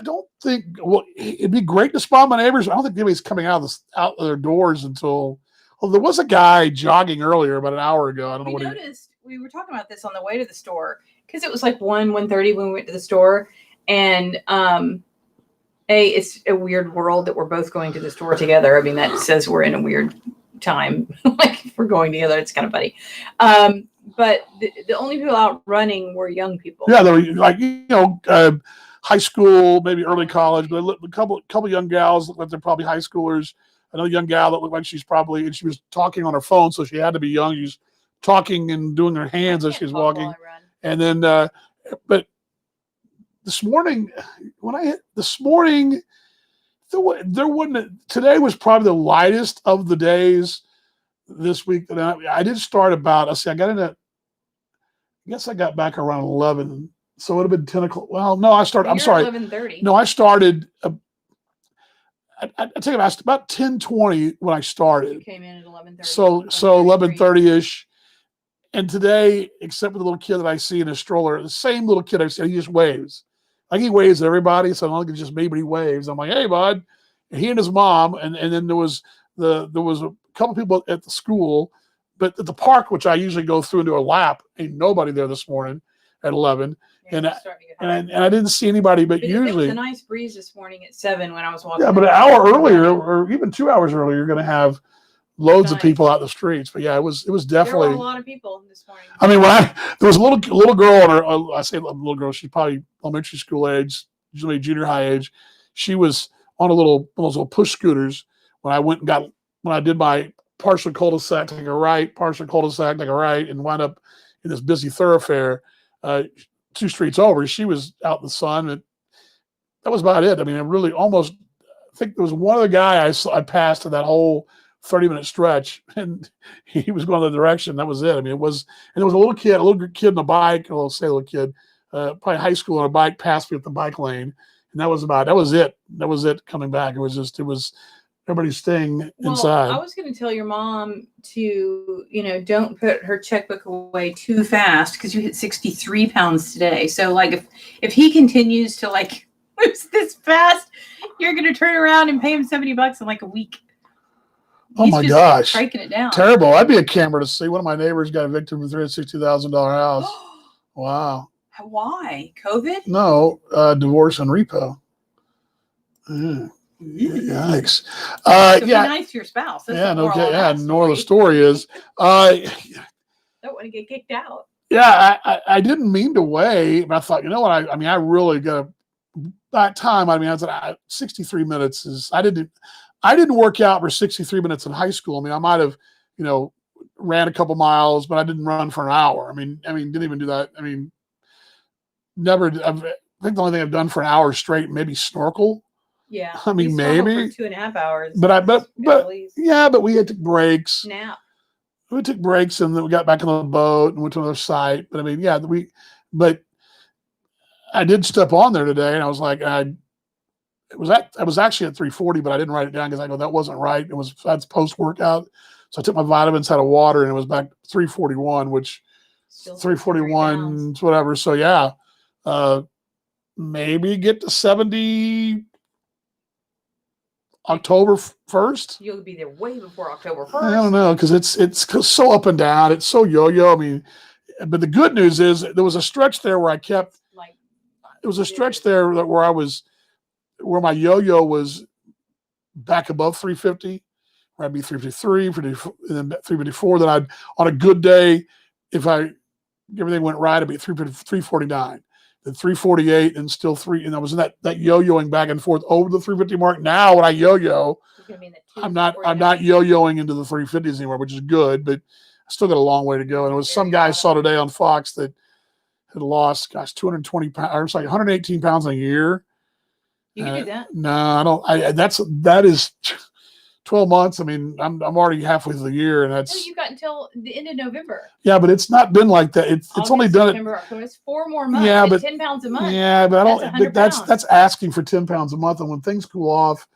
don't think. Well, it'd be great to spy my neighbors. I don't think anybody's coming out of their doors until. Well, there was a guy jogging earlier about an hour ago. I don't know what noticed. We were talking about this on the way to the store because it was like 1:30 when we went to the store, and it's a weird world that we're both going to the store together. I mean, that says we're in a weird time. Like if we're going together, it's kind of funny. But the only people out running were young people. Yeah, they were like high school, maybe early college, but a couple young gals look like they're probably high schoolers. Another young gal that looked like she was talking on her phone, so she had to be young. She's talking and doing her hands as she's walking. And then, but this morning, there wasn't. Today was probably the lightest of the days this week. That I did start about. I guess I got back around 11, so it would have been 10 o'clock. Well, no, I'm sorry. 11:30. No, I started. I think about 10:20 when I started. You came in at 11:30. So 11:30ish. And today, except for the little kid that I see in a stroller, the same little kid I see, he just waves. Like he waves at everybody. So I don't think it's just me, but he waves. I'm like, hey, bud. And he and his mom, and then there was a couple people at the school, but at the park, which I usually go through and do a lap, ain't nobody there this morning at 11. And I didn't see anybody, but usually there was a nice breeze this morning at 7 when I was walking. Yeah, but an hour earlier or even 2 hours earlier, you're going to have loads of people out in the streets. But yeah, it was definitely. There were a lot of people this morning. I mean, there was a little girl I say little girl, she's probably elementary school age, usually junior high age. She was on one of those little push scooters when I did my partial cul-de-sac, take a right, partial cul-de-sac, take a right, and wound up in this busy thoroughfare. 2 streets over, she was out in the sun, and that was about it. I mean, I really almost think there was one other guy I passed in that whole 30-minute stretch, and he was going the direction. That was it. I mean, there was a little kid on a bike, little kid, probably high school on a bike, passed me at the bike lane, and that was it. That was it coming back. It was everybody staying inside. I was going to tell your mom to, don't put her checkbook away too fast because you hit 63 pounds today. So like if he continues to like lose this fast, you're going to turn around and pay him $70 in like a week. Oh my gosh. Breaking it down. Terrible. I'd be a camera to see. One of my neighbors got evicted from a $360,000 house. Wow. Why? COVID? No, divorce and repo. Yikes. So be nice to your spouse. That's yeah, no, yeah. Nor the story is. Don't want to get kicked out. Yeah, I didn't mean to weigh, but I thought, you know what? I mean, I really got that time. I mean, I was at 63 minutes I didn't work out for 63 minutes in high school. I mean, I might have, ran a couple miles, but I didn't run for an hour. I mean, didn't even do that. I mean, never. I think the only thing I've done for an hour straight, maybe snorkel. Yeah. I mean, we snorkeled maybe. for 2.5 hours. But at least. yeah, but we had to take breaks. Nap. We took breaks and then we got back on the boat and went to another site. But I mean, yeah, but I did step on there today and I was like, I was actually at 340, but I didn't write it down because I go, that wasn't right. That's post workout. So I took my vitamins, had a water, and it was back 341, which Still 341, whatever. So yeah, maybe get to 70 October 1st. You'll be there way before October 1st. I don't know, because it's so up and down. It's so yo-yo. I mean, but the good news is there was a stretch there where where my yo-yo was back above 350, where I'd be 353, and then 354. Then on a good day, if everything went right, I'd be 349, then 348, and still and I was in that yo-yoing back and forth over the 350 mark. Now when I yo-yo, I'm not yo-yoing into the 350s anymore, which is good, but I still got a long way to go. And it was some guy I saw today on Fox that had lost, 220 pounds, or it's like 118 pounds in a year. You can do that. No, I don't. That is 12 months. I mean, I'm already halfway through the year, and that's. No, you got until the end of November. Yeah, but it's not been like that. It's only done September, October. It's 4 more months. Yeah, but but 10 pounds a month. Yeah, but I don't. 100 That's asking for 10 pounds a month, and when things cool off,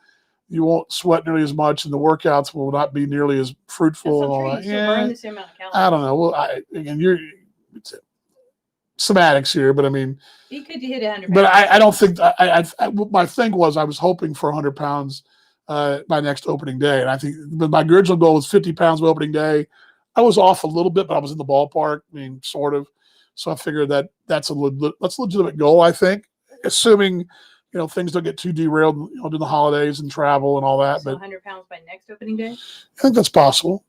you won't sweat nearly as much, and the workouts will not be nearly as fruitful and all that. Burn the same amount of calories. I don't know. Well, again, you're semantics here, but I mean, you could hit 100 pounds. But I don't think my thing was I was hoping for 100 pounds by next opening day, and I think my original goal was 50 pounds by opening day. I was off a little bit, but I was in the ballpark. I mean, sort of. So I figured that's a legitimate goal. I think, assuming things don't get too derailed, during the holidays and travel and all that. So but 100 pounds by next opening day. I think that's possible.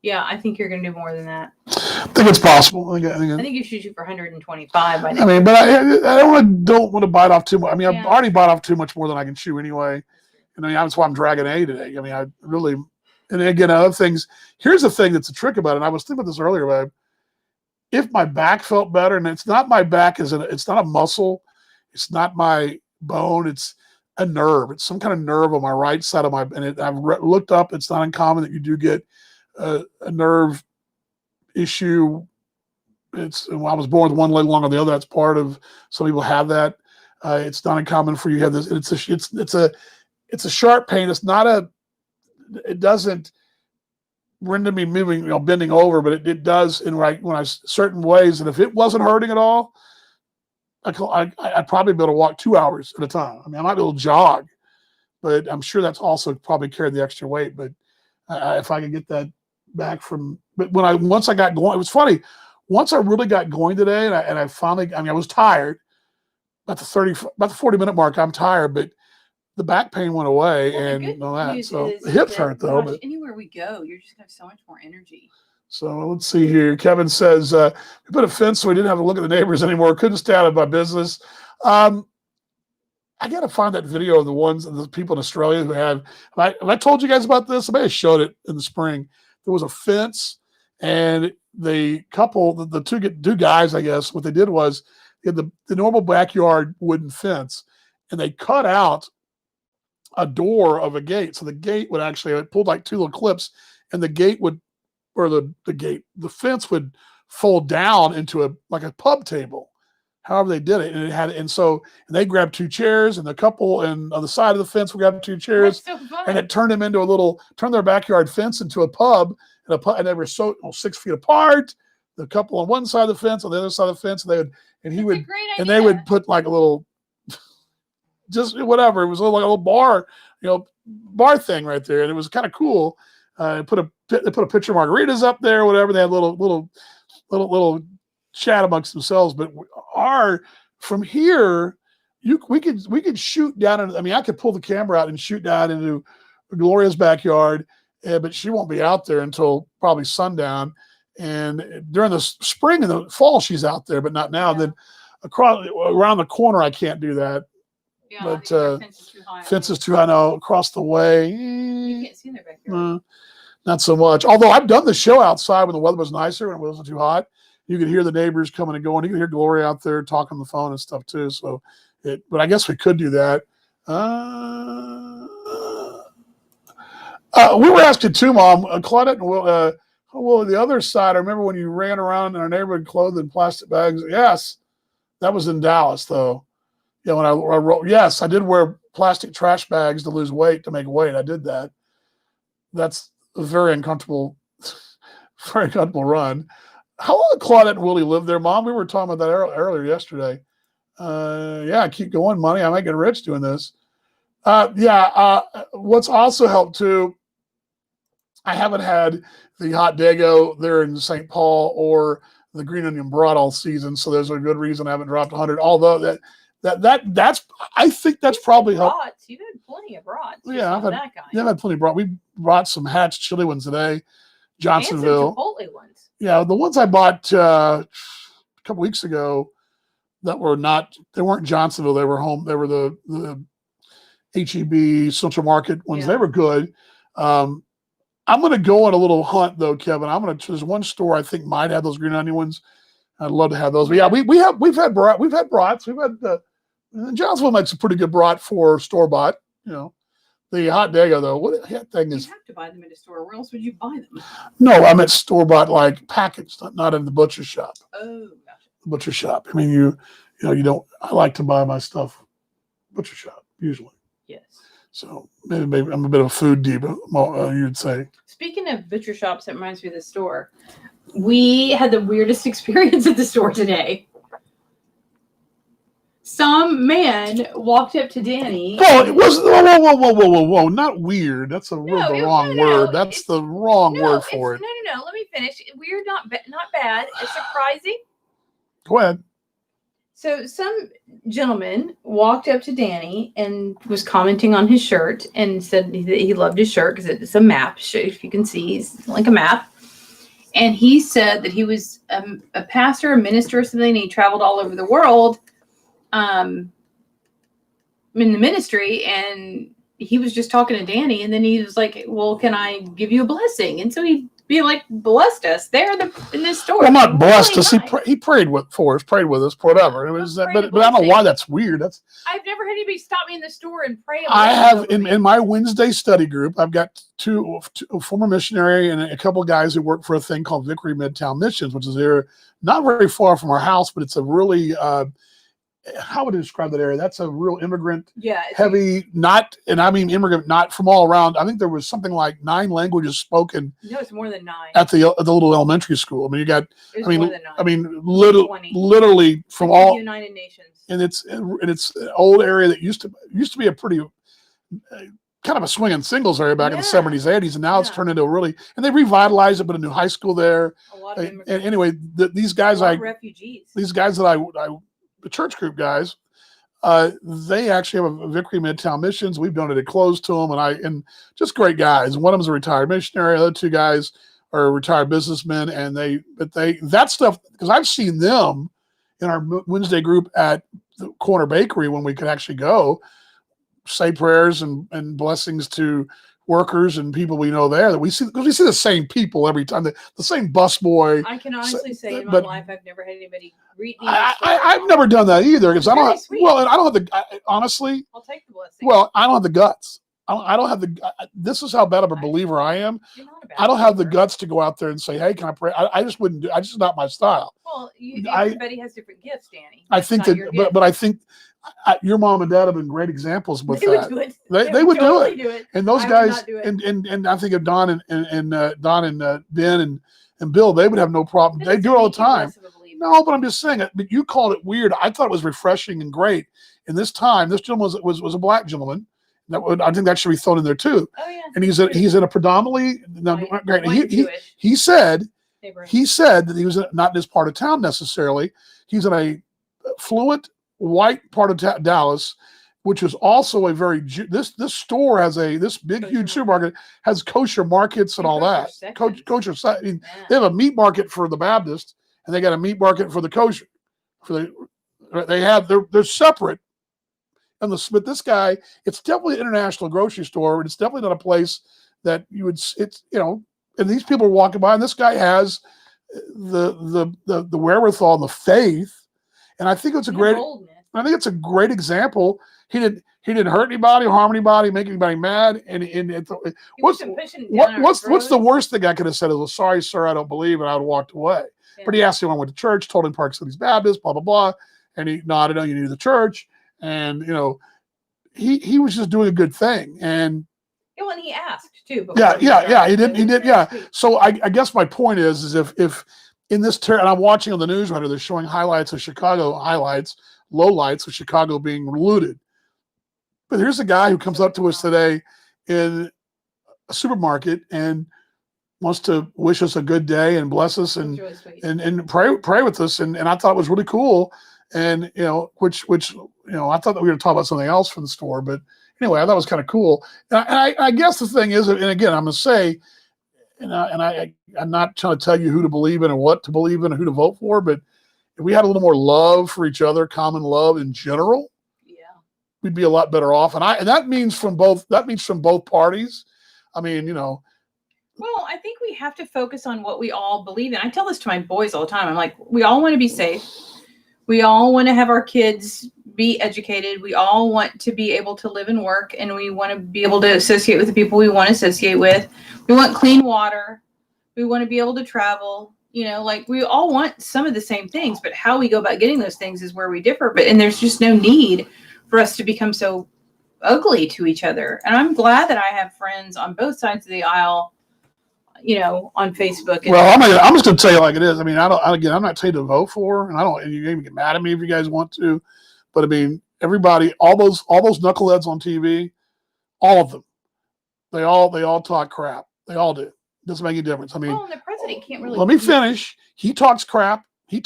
Yeah, I think you're going to do more than that. I think it's possible. I think you should shoot for 125 by next. I mean, but I don't want to bite off too much. I mean, I've already bite off too much more than I can chew anyway. And I mean, that's why I'm dragging A today. I mean, I really, and again, other things. Here's the thing that's a trick about it. And I was thinking about this earlier, but if my back felt better, and it's not my back, it's not a muscle, it's not my bone, it's a nerve. It's some kind of nerve on my right side of I've looked up. It's not uncommon that you do get a nerve issue. I was born with one leg longer than the other. That's part of, some people have that. It's not uncommon for you to have this. It's a sharp pain. It doesn't render me moving, bending over, but it does in certain ways. And if it wasn't hurting at all, I'd probably be able to walk 2 hours at a time. I mean, I might be able to jog, but I'm sure that's also probably carrying the extra weight. But if I could get that back but once I got going, it was funny. Once I really got going today, and I finally, I was tired. About the 40-minute mark, I'm tired, but the back pain went away and all that. So the hips hurt though. But anywhere we go, you're just gonna have so much more energy. So let's see here. Kevin says, we put a fence so we didn't have to look at the neighbors anymore. Couldn't stay out of my business. I got to find that video of the people in Australia who have I told you guys about this? I may have showed it in the spring. There was a fence, and the couple, the two guys, I guess, what they did was they had the normal backyard wooden fence, and they cut out a door of a gate. So the gate would it pulled like two little clips, and the gate would, or the fence would fold down into a pub table. However they did it, and they grabbed two chairs, and the couple on the side of the fence grabbed two chairs, and it turned their backyard fence into a pub, and they were 6 feet apart. The couple on one side of the fence, on the other side of the fence, they would put like a little, just whatever. It was like a little bar thing right there, and it was kind of cool. They put a pitcher of margaritas up there, whatever. They had little chat amongst themselves. But from here, we could shoot down. I could pull the camera out and shoot down into Gloria's backyard, but she won't be out there until probably sundown. And during the spring and the fall, she's out there, but not now. Yeah. Then around the corner, I can't do that. Yeah, but fence is too high. No, across the way. You can't see in their backyard. Not so much. Although I've done the show outside when the weather was nicer and it wasn't too hot. You could hear the neighbors coming and going. You could hear Gloria out there talking on the phone and stuff too. So, but I guess we could do that. We were asking too, Mom. Claudette and well, the other side. I remember when you ran around in our neighborhood clothed in plastic bags. Yes, that was in Dallas, though. Yeah, when I wrote, yes, I did wear plastic trash bags to lose weight, to make weight. I did that. That's a very uncomfortable run. How long did Claudette and Willie live there, Mom? We were talking about that earlier yesterday. Yeah, keep going, money. I might get rich doing this. What's also helped too, I haven't had the hot Dago there in St. Paul or the green onion broad all season, so there's a good reason I haven't dropped 100. Although that's I think that's probably helped. Brats. You've had plenty of brats. Yeah, I've had that guy. Yeah, I've had plenty of broad. We brought some Hatch chili ones today, Johnsonville. And some Chipotle ones. Yeah, the ones I bought a couple weeks ago that were they weren't Johnsonville. They were home. They were the HEB Central Market ones. Yeah. They were good. I'm going to go on a little hunt though, Kevin. There's one store I think might have those green onion ones. I'd love to have those. But yeah, we've had brats. We've had Johnsonville makes a pretty good brat for store bought. You know, the hot Dago though. What that thing is? You have to buy them in a store. Where else would you buy them? No, I meant store bought, like packaged, not in the butcher shop. Oh, gotcha. The butcher shop. I mean, you don't. I like to buy my stuff butcher shop usually. Yes. So maybe I'm a bit of a food deep, you'd say. Speaking of butcher shops, that reminds me of the store. We had the weirdest experience at the store today. Some man walked up to Danny. Oh, it was whoa! Not weird. That's the wrong word. That's the wrong word for it. No. Let me finish. Weird, not bad. It's surprising. Go ahead. So some gentleman walked up to Danny and was commenting on his shirt and said that he loved his shirt because it's a map. If you can see, he's like a map. And he said that he was a pastor, a minister, or something. And he traveled all over the world in the ministry. And he was just talking to Danny. And then he was like, well, can I give you a blessing? And so he blessed us there in this store. Well, not blessed really us. nice. He prayed for us, prayed with us, whatever. It was, but I don't know why that's weird. I've never had anybody stop me in the store and pray. I have in my Wednesday study group. I've got two a former missionary and a couple of guys who work for a thing called Victory Midtown Missions, which is there, not very far from our house, but it's a really how would I describe that area? That's a real immigrant, heavy, immigrant, not from all around. I think there was something like 9 languages spoken. No, it's more than 9 at the little elementary school. I mean, you got, more than 9. Literally from all United Nations. And it's an old area that used to be a pretty kind of a swinging singles area back in the 70s, 80s, and now it's turned into and they revitalized it, but a new high school there. A lot of and anyway, these guys, refugees. These guys the church group guys, they actually have a Victory Midtown Missions. We've donated clothes to them, and just great guys. One of them's a retired missionary. The other 2 guys are retired businessmen, and that stuff, because I've seen them in our Wednesday group at the corner bakery when we could actually go say prayers and blessings to workers and people we know there, that we see, because we see the same people every time, the same busboy. I can honestly say in my life I've never had anybody greet me. I've never done that either, because I don't have, honestly, I'll take the blessing. well, I don't have the guts. I don't have this is how bad of a believer I am. I don't have the guts to go out there and say, hey, can I pray? I just wouldn't do. I just not my style. Well, everybody has different gifts, Danny. I think that, but I think your mom and dad have been great examples with that. They would totally do it. And those guys, and I think of Don and Ben and Bill, they would have no problem. They do it all the time. No, but I'm just saying it. But you called it weird. I thought it was refreshing and great. And this gentleman was a black gentleman. I think that should be thrown in there too. Oh yeah. And he's in a predominantly he said that he was not in this part of town necessarily. He's in a fluent white part of Dallas, which is also a very this store has this big huge supermarket has kosher markets and all that. Kosher. I mean, they have a meat market for the Baptist and they got a meat market for the kosher. They're separate. But this guy, it's definitely an international grocery store, and it's definitely not a place that you would. It's and these people are walking by, and this guy has the wherewithal and the faith. And I think it's a And great. boldness. I think it's a great example. He didn't hurt anybody, harm anybody, make anybody mad. And He what's wasn't pushing down our what's the throats. worst thing I could have said? Is, well, sorry, sir, I don't believe, and I would have walked away. Yeah. But he asked me when I went to church, told him Park City's Baptist, blah blah blah, and he nodded. You knew the church, and he was just doing a good thing. And Yeah, well, and he asked too. before yeah, he yeah, started, yeah. He so did, it was very yeah. sweet. So I guess my point is if in this and I'm watching on the news right now, they're showing highlights of Chicago, lowlights of Chicago being looted. But here's a guy who comes up to us today in a supermarket and wants to wish us a good day and bless us It was and really sweet. and pray with us. And I thought it was really cool. And which I thought that we were talking about something else from the store, but anyway, I thought it was kind of cool. And I guess the thing is, and again, I'm gonna say, I'm not trying to tell you who to believe in and what to believe in and who to vote for, but if we had a little more love for each other, common love in general, Yeah. we'd be a lot better off. And that means from both parties. I mean, Well, I think we have to focus on what we all believe in. I tell this to my boys all the time. I'm like, we all want to be safe. We all want to have our kids be educated. We all want to be able to live and work, and we want to be able to associate with the people we want to associate with. We want clean water. We want to be able to travel. Like we all want some of the same things, but how we go about getting those things is where we differ. And there's just no need for us to become so ugly to each other. And I'm glad that I have friends on both sides of the aisle, on Facebook. And well, I'm just going to tell you like it is. I mean, I'm not telling you to vote for, and you can even get mad at me if you guys want to, but I mean, everybody, all those knuckleheads on TV, all of them, they all talk crap. They all do. Doesn't make any difference. I mean, well, and the president can't really. let me finish. He talks crap. And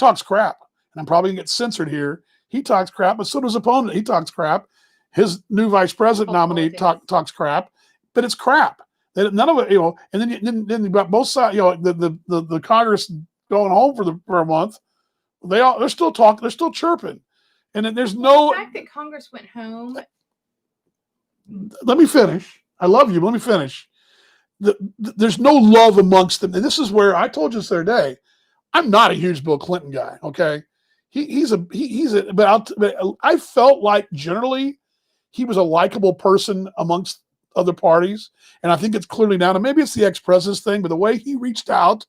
I'm probably going to get censored here. He talks crap, but so does his opponent. He talks crap. His new vice president nominee talks crap, but it's crap. None of it, and then you've got both sides, the Congress going home for a month. They're still talking, they're still chirping. And then there's The fact that Congress went home. Let me finish. I love you. But let me finish. There's no love amongst them. And this is where I told you this the other day. I'm not a huge Bill Clinton guy. Okay. But I felt like generally he was a likable person amongst other parties. And I think it's clearly now, and maybe it's the ex-president's thing, but the way he reached out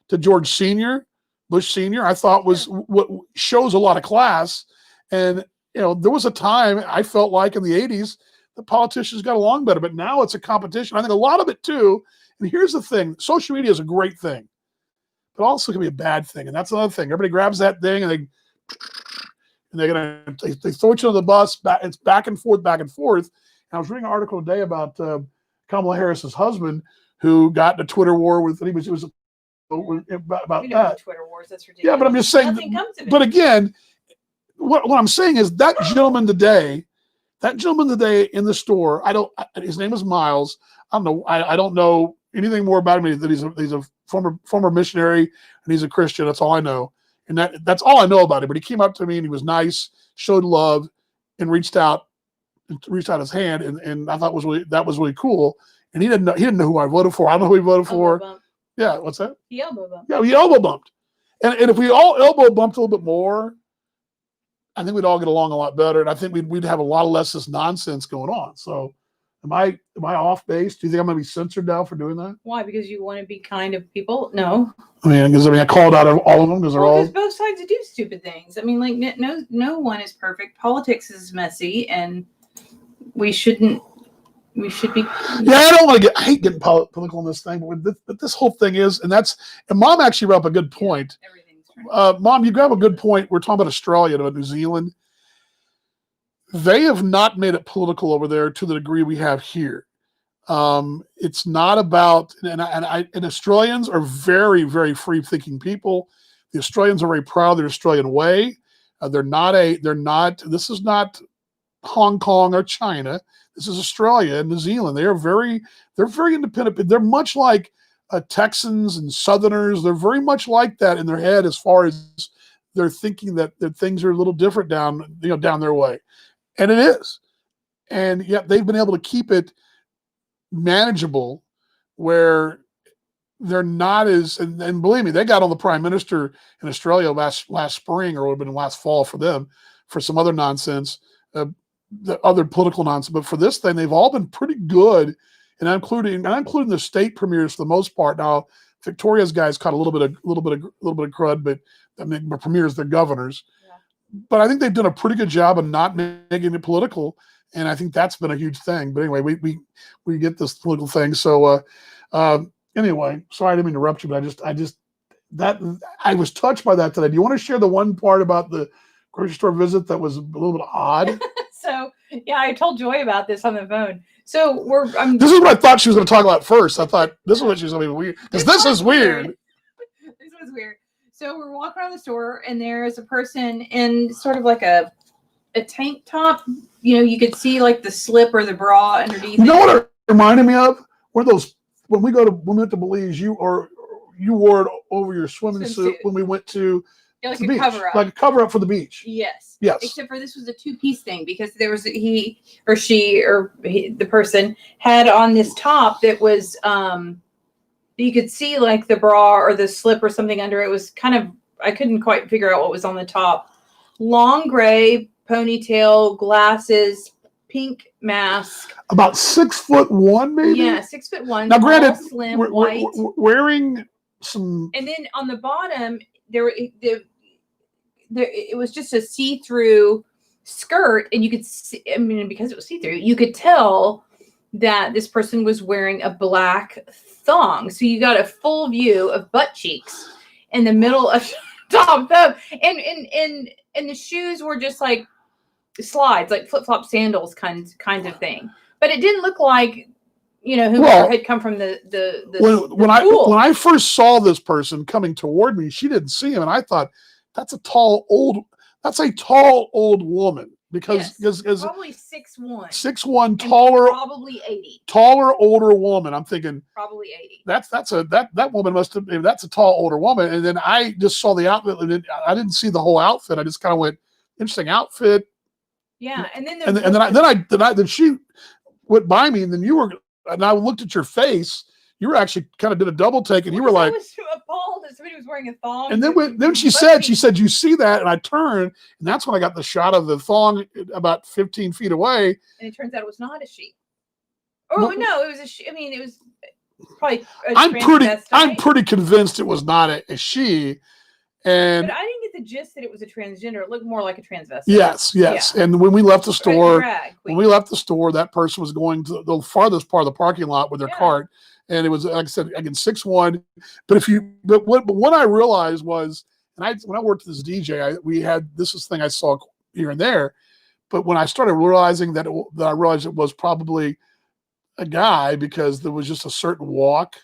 to George Sr., Bush Sr., I thought was what shows a lot of class. And, there was a time I felt like in the 80s, the politicians got along better, but now it's a competition. I think a lot of it too. And here's the thing, social media is a great thing, but also can be a bad thing. And that's another thing. Everybody grabs that thing and they throw each other on the bus. It's back and forth. And I was reading an article today about Kamala Harris's husband who got in a Twitter war with, it was about We know that. Twitter wars. That's ridiculous. Yeah, but I'm just saying, Nothing comes of it. but again, what I'm saying is that gentleman today in the store, his name is Miles. I don't know anything more about him than he's a former missionary and he's a Christian. That's all I know. And that's all I know about him. But he came up to me and he was nice, showed love, and reached out his hand. And I thought that was really cool. And he didn't know who I voted for. I don't know who he voted for. Elbow bump. Yeah, what's that? He elbow bumped. Yeah, we elbow bumped. And if we all elbow bumped a little bit more, I think we'd all get along a lot better. And I think we'd have a lot less this nonsense going on. So am I off base? Do you think I'm going to be censored now for doing that? Why? Because you want to be kind of people? No. I called out all of them because they're all. Because both sides do stupid things. I mean, like no one is perfect. Politics is messy, and we should be. Yeah, I hate getting political in this thing, but this whole thing is, and Mom actually brought up a good point. Everything's right. Mom, you grab a good point. We're talking about Australia, about New Zealand. They have not made it political over there to the degree we have here. It's not about, and Australians are very, very free-thinking people. The Australians are very proud of their Australian way. This is not Hong Kong or China. This is Australia and New Zealand. They're very independent. They're much like Texans and Southerners. They're very much like that in their head as far as they're thinking that things are a little different down their way. And it is. And yet they've been able to keep it manageable where they're not as, and believe me, they got on the prime minister in Australia last spring, or it would have been last fall for them, for some other nonsense, the other political nonsense. But for this thing, they've all been pretty good, and I'm including the state premiers for the most part. Now, Victoria's guys caught a little bit of crud, but I mean, the premiers, they're governors. Yeah. But I think they've done a pretty good job of not making it political, and I think that's been a huge thing. But anyway, we get this political thing. So anyway, sorry I didn't mean to interrupt you, but I was touched by that today. Do you want to share the one part about the grocery store visit that was a little bit odd? So yeah, I told Joy about this on the phone. So this is what I thought she was going to talk about first. I thought this is what she was going to be weird, because this is weird. This was weird. So we're walking around the store, and there's a person in sort of like a tank top. You know, you could see like the slip or the bra underneath. You know what it reminded me of? One of those when we went to Belize, you wore it over your swimming suit when we went to like the a beach, cover up. like a cover up for the beach. Yes. Yes. Except for this was a 2-piece thing, because there was the person had on this top that was you could see like the bra or the slip or something under it. Was kind of, I couldn't quite figure out what was on the top. Long gray ponytail, glasses, pink mask. About 6'1", maybe. Yeah, 6'1". Now, granted, tall, slim, we're white. wearing some. And then on the bottom, it was just a see-through skirt, and you could see, I mean, because it was see-through, you could tell that this person was wearing a black thong. So you got a full view of butt cheeks in the middle of top thumb. And the shoes were just like slides, like flip-flop sandals kind of thing. But it didn't look like, you know, whoever had come from the when I first saw this person coming toward me, she didn't see him, and I thought, that's a tall old woman, because probably 6'1", 6'1", taller, probably 80, taller older woman. I'm thinking probably 80. That woman must have, that's a tall older woman. And then I just saw the outfit, and I didn't see the whole outfit. I just kind of went, interesting outfit. Yeah, and then then she went by me, and then you were, and I looked at your face. You were actually kind of did a double take, and you were like, I was appalled that somebody was wearing a thong. And then she said, you see that? And I turned, and that's when I got the shot of the thong about 15 feet away. And it turns out it was not a sheep. Oh no, it was a sheep. I mean, it was probably I'm pretty convinced it was not a she. And but I didn't get the gist that it was a transgender. It looked more like a transvestite. Yes. Yeah. And when we left the store, that person was going to the farthest part of the parking lot with their cart. And it was, like I said, again, 6'1". But what I realized was, and when I worked at this DJ, we had this thing I saw here and there. But when I started realizing that I realized it was probably a guy, because there was just a certain walk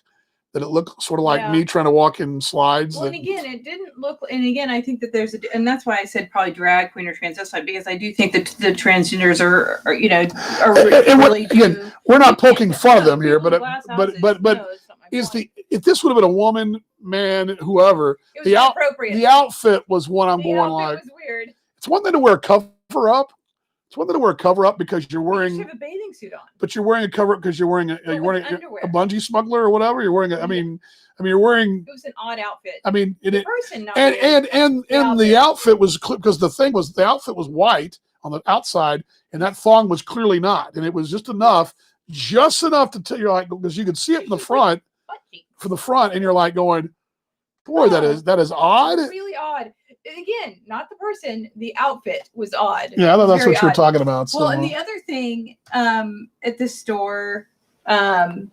that it looked sort of like me trying to walk in slides. Well, and again, it didn't look, and again, I think that and that's why I said probably drag queen or transvestite, because I do think that the transgenders are really again, we're not poking fun of them here, but if this would have been a woman, man, whoever, the outfit was one I'm going like, was weird. It's one thing to wear a cover up. It's one thing to wear a cover up because you're wearing. You have a bathing suit on. But you're wearing a cover up because you're wearing a bungee smuggler or whatever. You're wearing you're wearing. It was an odd outfit. I mean, the outfit was, because the thing was, the outfit was white on the outside, and that thong was clearly not, and it was just enough to tell, you're like, because you could see it from the front, and you're like going, boy, that is odd. Really odd. Again, not the person, the outfit was odd. Yeah, I thought that's what you were talking about. So. Well, and the other thing at the store, I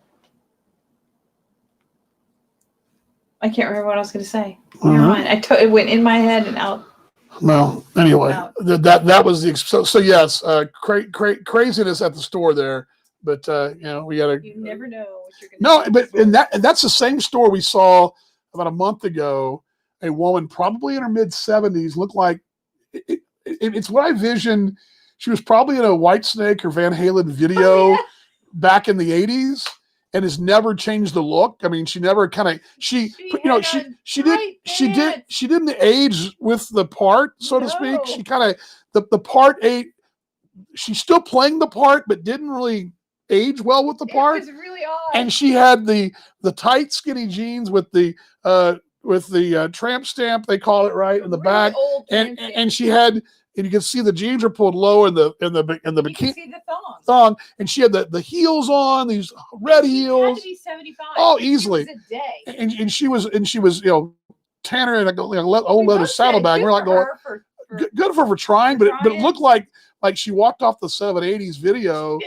can't remember what I was going to say. It went in my head and out. Well, anyway, that was the so yes, craziness at the store there. But we gotta. You never know what you're gonna. No, but and that's the same store we saw about a month ago. A woman, probably in her mid-70s, looked like it's what I visioned. She was probably in a Whitesnake or Van Halen video back in the 80s, and has never changed the look. I mean, she never she didn't age with the part, so to speak. She kind of the part she's still playing the part, but didn't really age well with the part. It was really odd. and she had the tight skinny jeans with the tramp stamp, they call it, right, in the Really back, old and tramp and she had, and you can see the jeans are pulled low in the You can bikini see the thongs. thong, and she had the heels on, these red She had heels. to be 75. Oh, It easily. was a day. And she was Tanner and a old We leather both said, saddlebag. good We're like for going, her for good for her for trying, for but it trying. looked like she walked off the 780s video,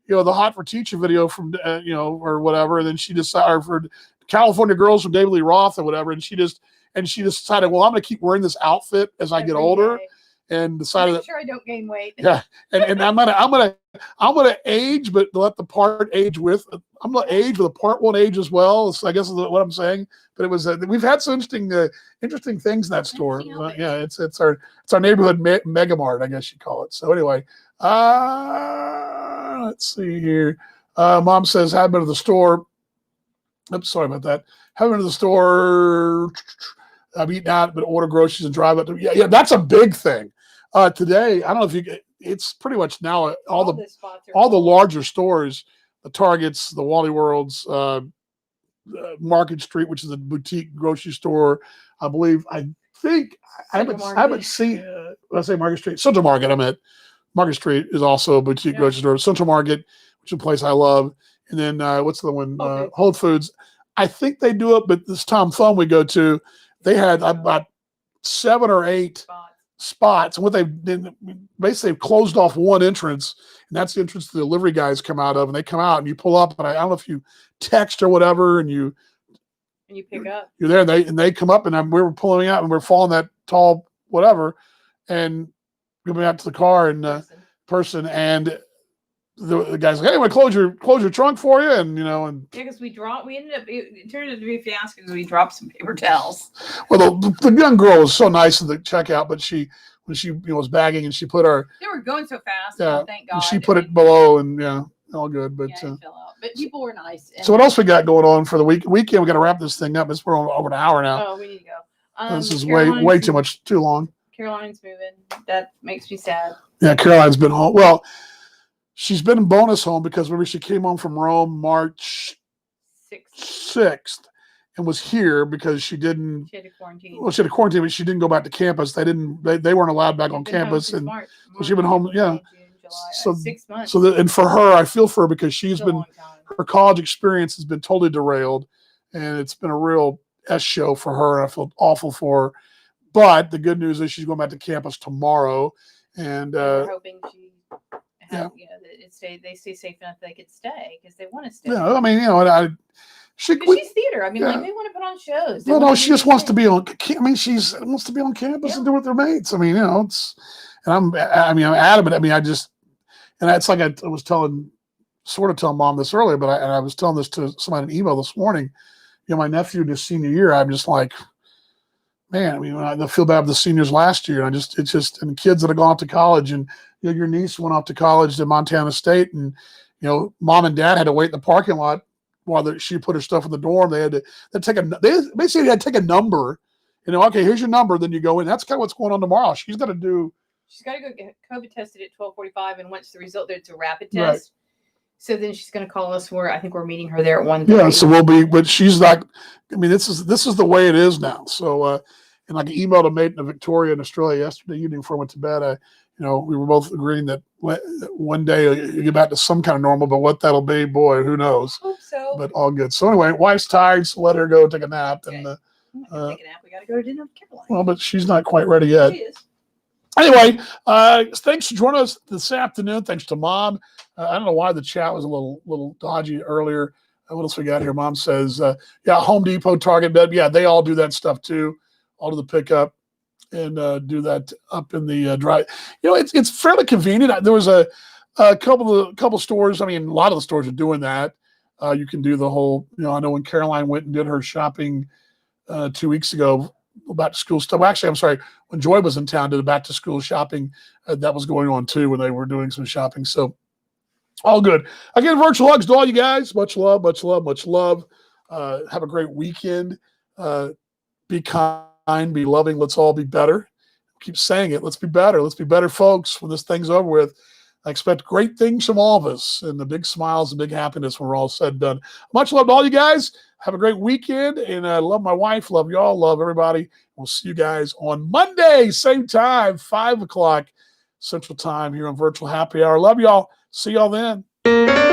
the Hot for Teacher video from or whatever, and then she decided for California Girls from David Lee Roth or whatever, and she just decided, well, I'm going to keep wearing this outfit as I get every older, day. and decided Make that, sure I don't gain weight. yeah, and I'm gonna age, but let the part age with. I'm gonna age, but the part won't age as well. So I guess is what I'm saying. But it was we've had some interesting things in that store. Interesting outfits. Yeah, it's our neighborhood mega mart, I guess you call it. So anyway, let's see here. Mom says, "Haven't been to the store." Oops, sorry about that. Haven't been to the store. I've eaten out, but order groceries and drive up. Yeah, that's a big thing. Today, I don't know if you. It's pretty much now all the spots are all the full. larger stores, the Targets, the Wally Worlds, Market Street, which is a boutique grocery store. I think I haven't Market. seen. I say Market Street, Central Market. I'm at Market Street is also a boutique Yeah. grocery store. Central Market, which is a place I love, and then what's the other one? Whole Foods. Whole Foods. I think they do it, but this Tom Thumb we go to, they had about 7 or 8 spots, and what they've done, basically they've closed off one entrance, and that's the entrance the delivery guys come out of, and they come out and you pull up, and I don't know if you text or whatever, and And you pick up. you're there, and they come up, and we were pulling out, and we're following that tall whatever, and coming out to the car and person, and the guy's like, "Hey, I want to close your trunk for you," and and Yeah, because we ended up, it turned out to be a fiasco because we dropped some paper towels. well, the young girl was so nice at the checkout, but when she was bagging and she put her They were going so fast. Yeah, Thank God. she put it below, and all good. But Yeah, it fell out. But people were nice. And so what else we got going on for the weekend? We got to wrap this thing up. We're on over an hour now. Oh, we need to go. This is way too long. Caroline's moving. That makes me sad. Yeah, Caroline's been home. Well, she's been in bonus home because remember she came home from Rome March 6th and was here because she didn't. She had to quarantine. Well, she had a quarantine, but she didn't go back to campus. They weren't allowed back on She's been home campus, since and March. so she's been home, April, yeah. May, June, July, So- 6 months. and for her, I feel for her because she's It's a been long time. her college experience has been totally derailed, and it's been a real S show for her. And I feel awful for her. But the good news is she's going back to campus tomorrow, and We're hoping she yeah. that they stay safe enough they could stay because they want to stay. yeah, I mean, she. Because she's theater. I mean, yeah. like they want to put on shows. They No, wanna she do just wants to things. be on. I mean, she wants to be on campus Yeah. and do with their mates. I mean, it's. And I'm adamant. I mean, and it's like I was telling mom this earlier, but I was telling this to somebody in an email this morning. My nephew in his senior year, I'm just like, man. I mean, I feel bad for the seniors last year. And and kids that have gone off to college, and your niece went off to college to Montana State, and mom and dad had to wait in the parking lot while she put her stuff in the dorm. They basically had to take a number. Okay, here's your number. Then you go in. That's kind of what's going on tomorrow. She's got to go get COVID tested at 12:45, and once the result, it's a rapid Right. test. So then she's going to call us. I think we're meeting her there at 1:30. Yeah, so we'll be, but she's not. I mean, this is the way it is now. So, and I emailed a mate in Victoria in Australia yesterday evening before I went to bed. We were both agreeing that one day you get back to some kind of normal, but what that'll be, boy, who knows? Hope so. But all good. So anyway, wife's tired, so let her go take a nap. And I'm not gonna take a nap. We got to go to dinner with Caroline. well, but she's not quite ready yet. She is. Anyway, thanks for joining us this afternoon. Thanks to Mom. I don't know why the chat was a little dodgy earlier. What else we got here? Mom says, Home Depot, Target, Bed. Yeah, they all do that stuff too. All do the pickup and do that up in the drive. It's fairly convenient. There was a couple stores. I mean, a lot of the stores are doing that. You can do the whole. I know when Caroline went and did her shopping 2 weeks ago. Back to school stuff. Actually, I'm sorry. When Joy was in town, did the back to school shopping that was going on too when they were doing some shopping. So all good. Again, virtual hugs to all you guys. Much love, much love, much love. Have a great weekend. Be kind, be loving. Let's all be better. Keep saying it. Let's be better. Let's be better, folks. When this thing's over with, I expect great things from all of us and the big smiles and big happiness when we're all said and done. Much love to all you guys. Have a great weekend. And I love my wife. Love y'all. Love everybody. We'll see you guys on Monday, same time, 5 o'clock Central Time here on Virtual Happy Hour. Love y'all. See y'all then.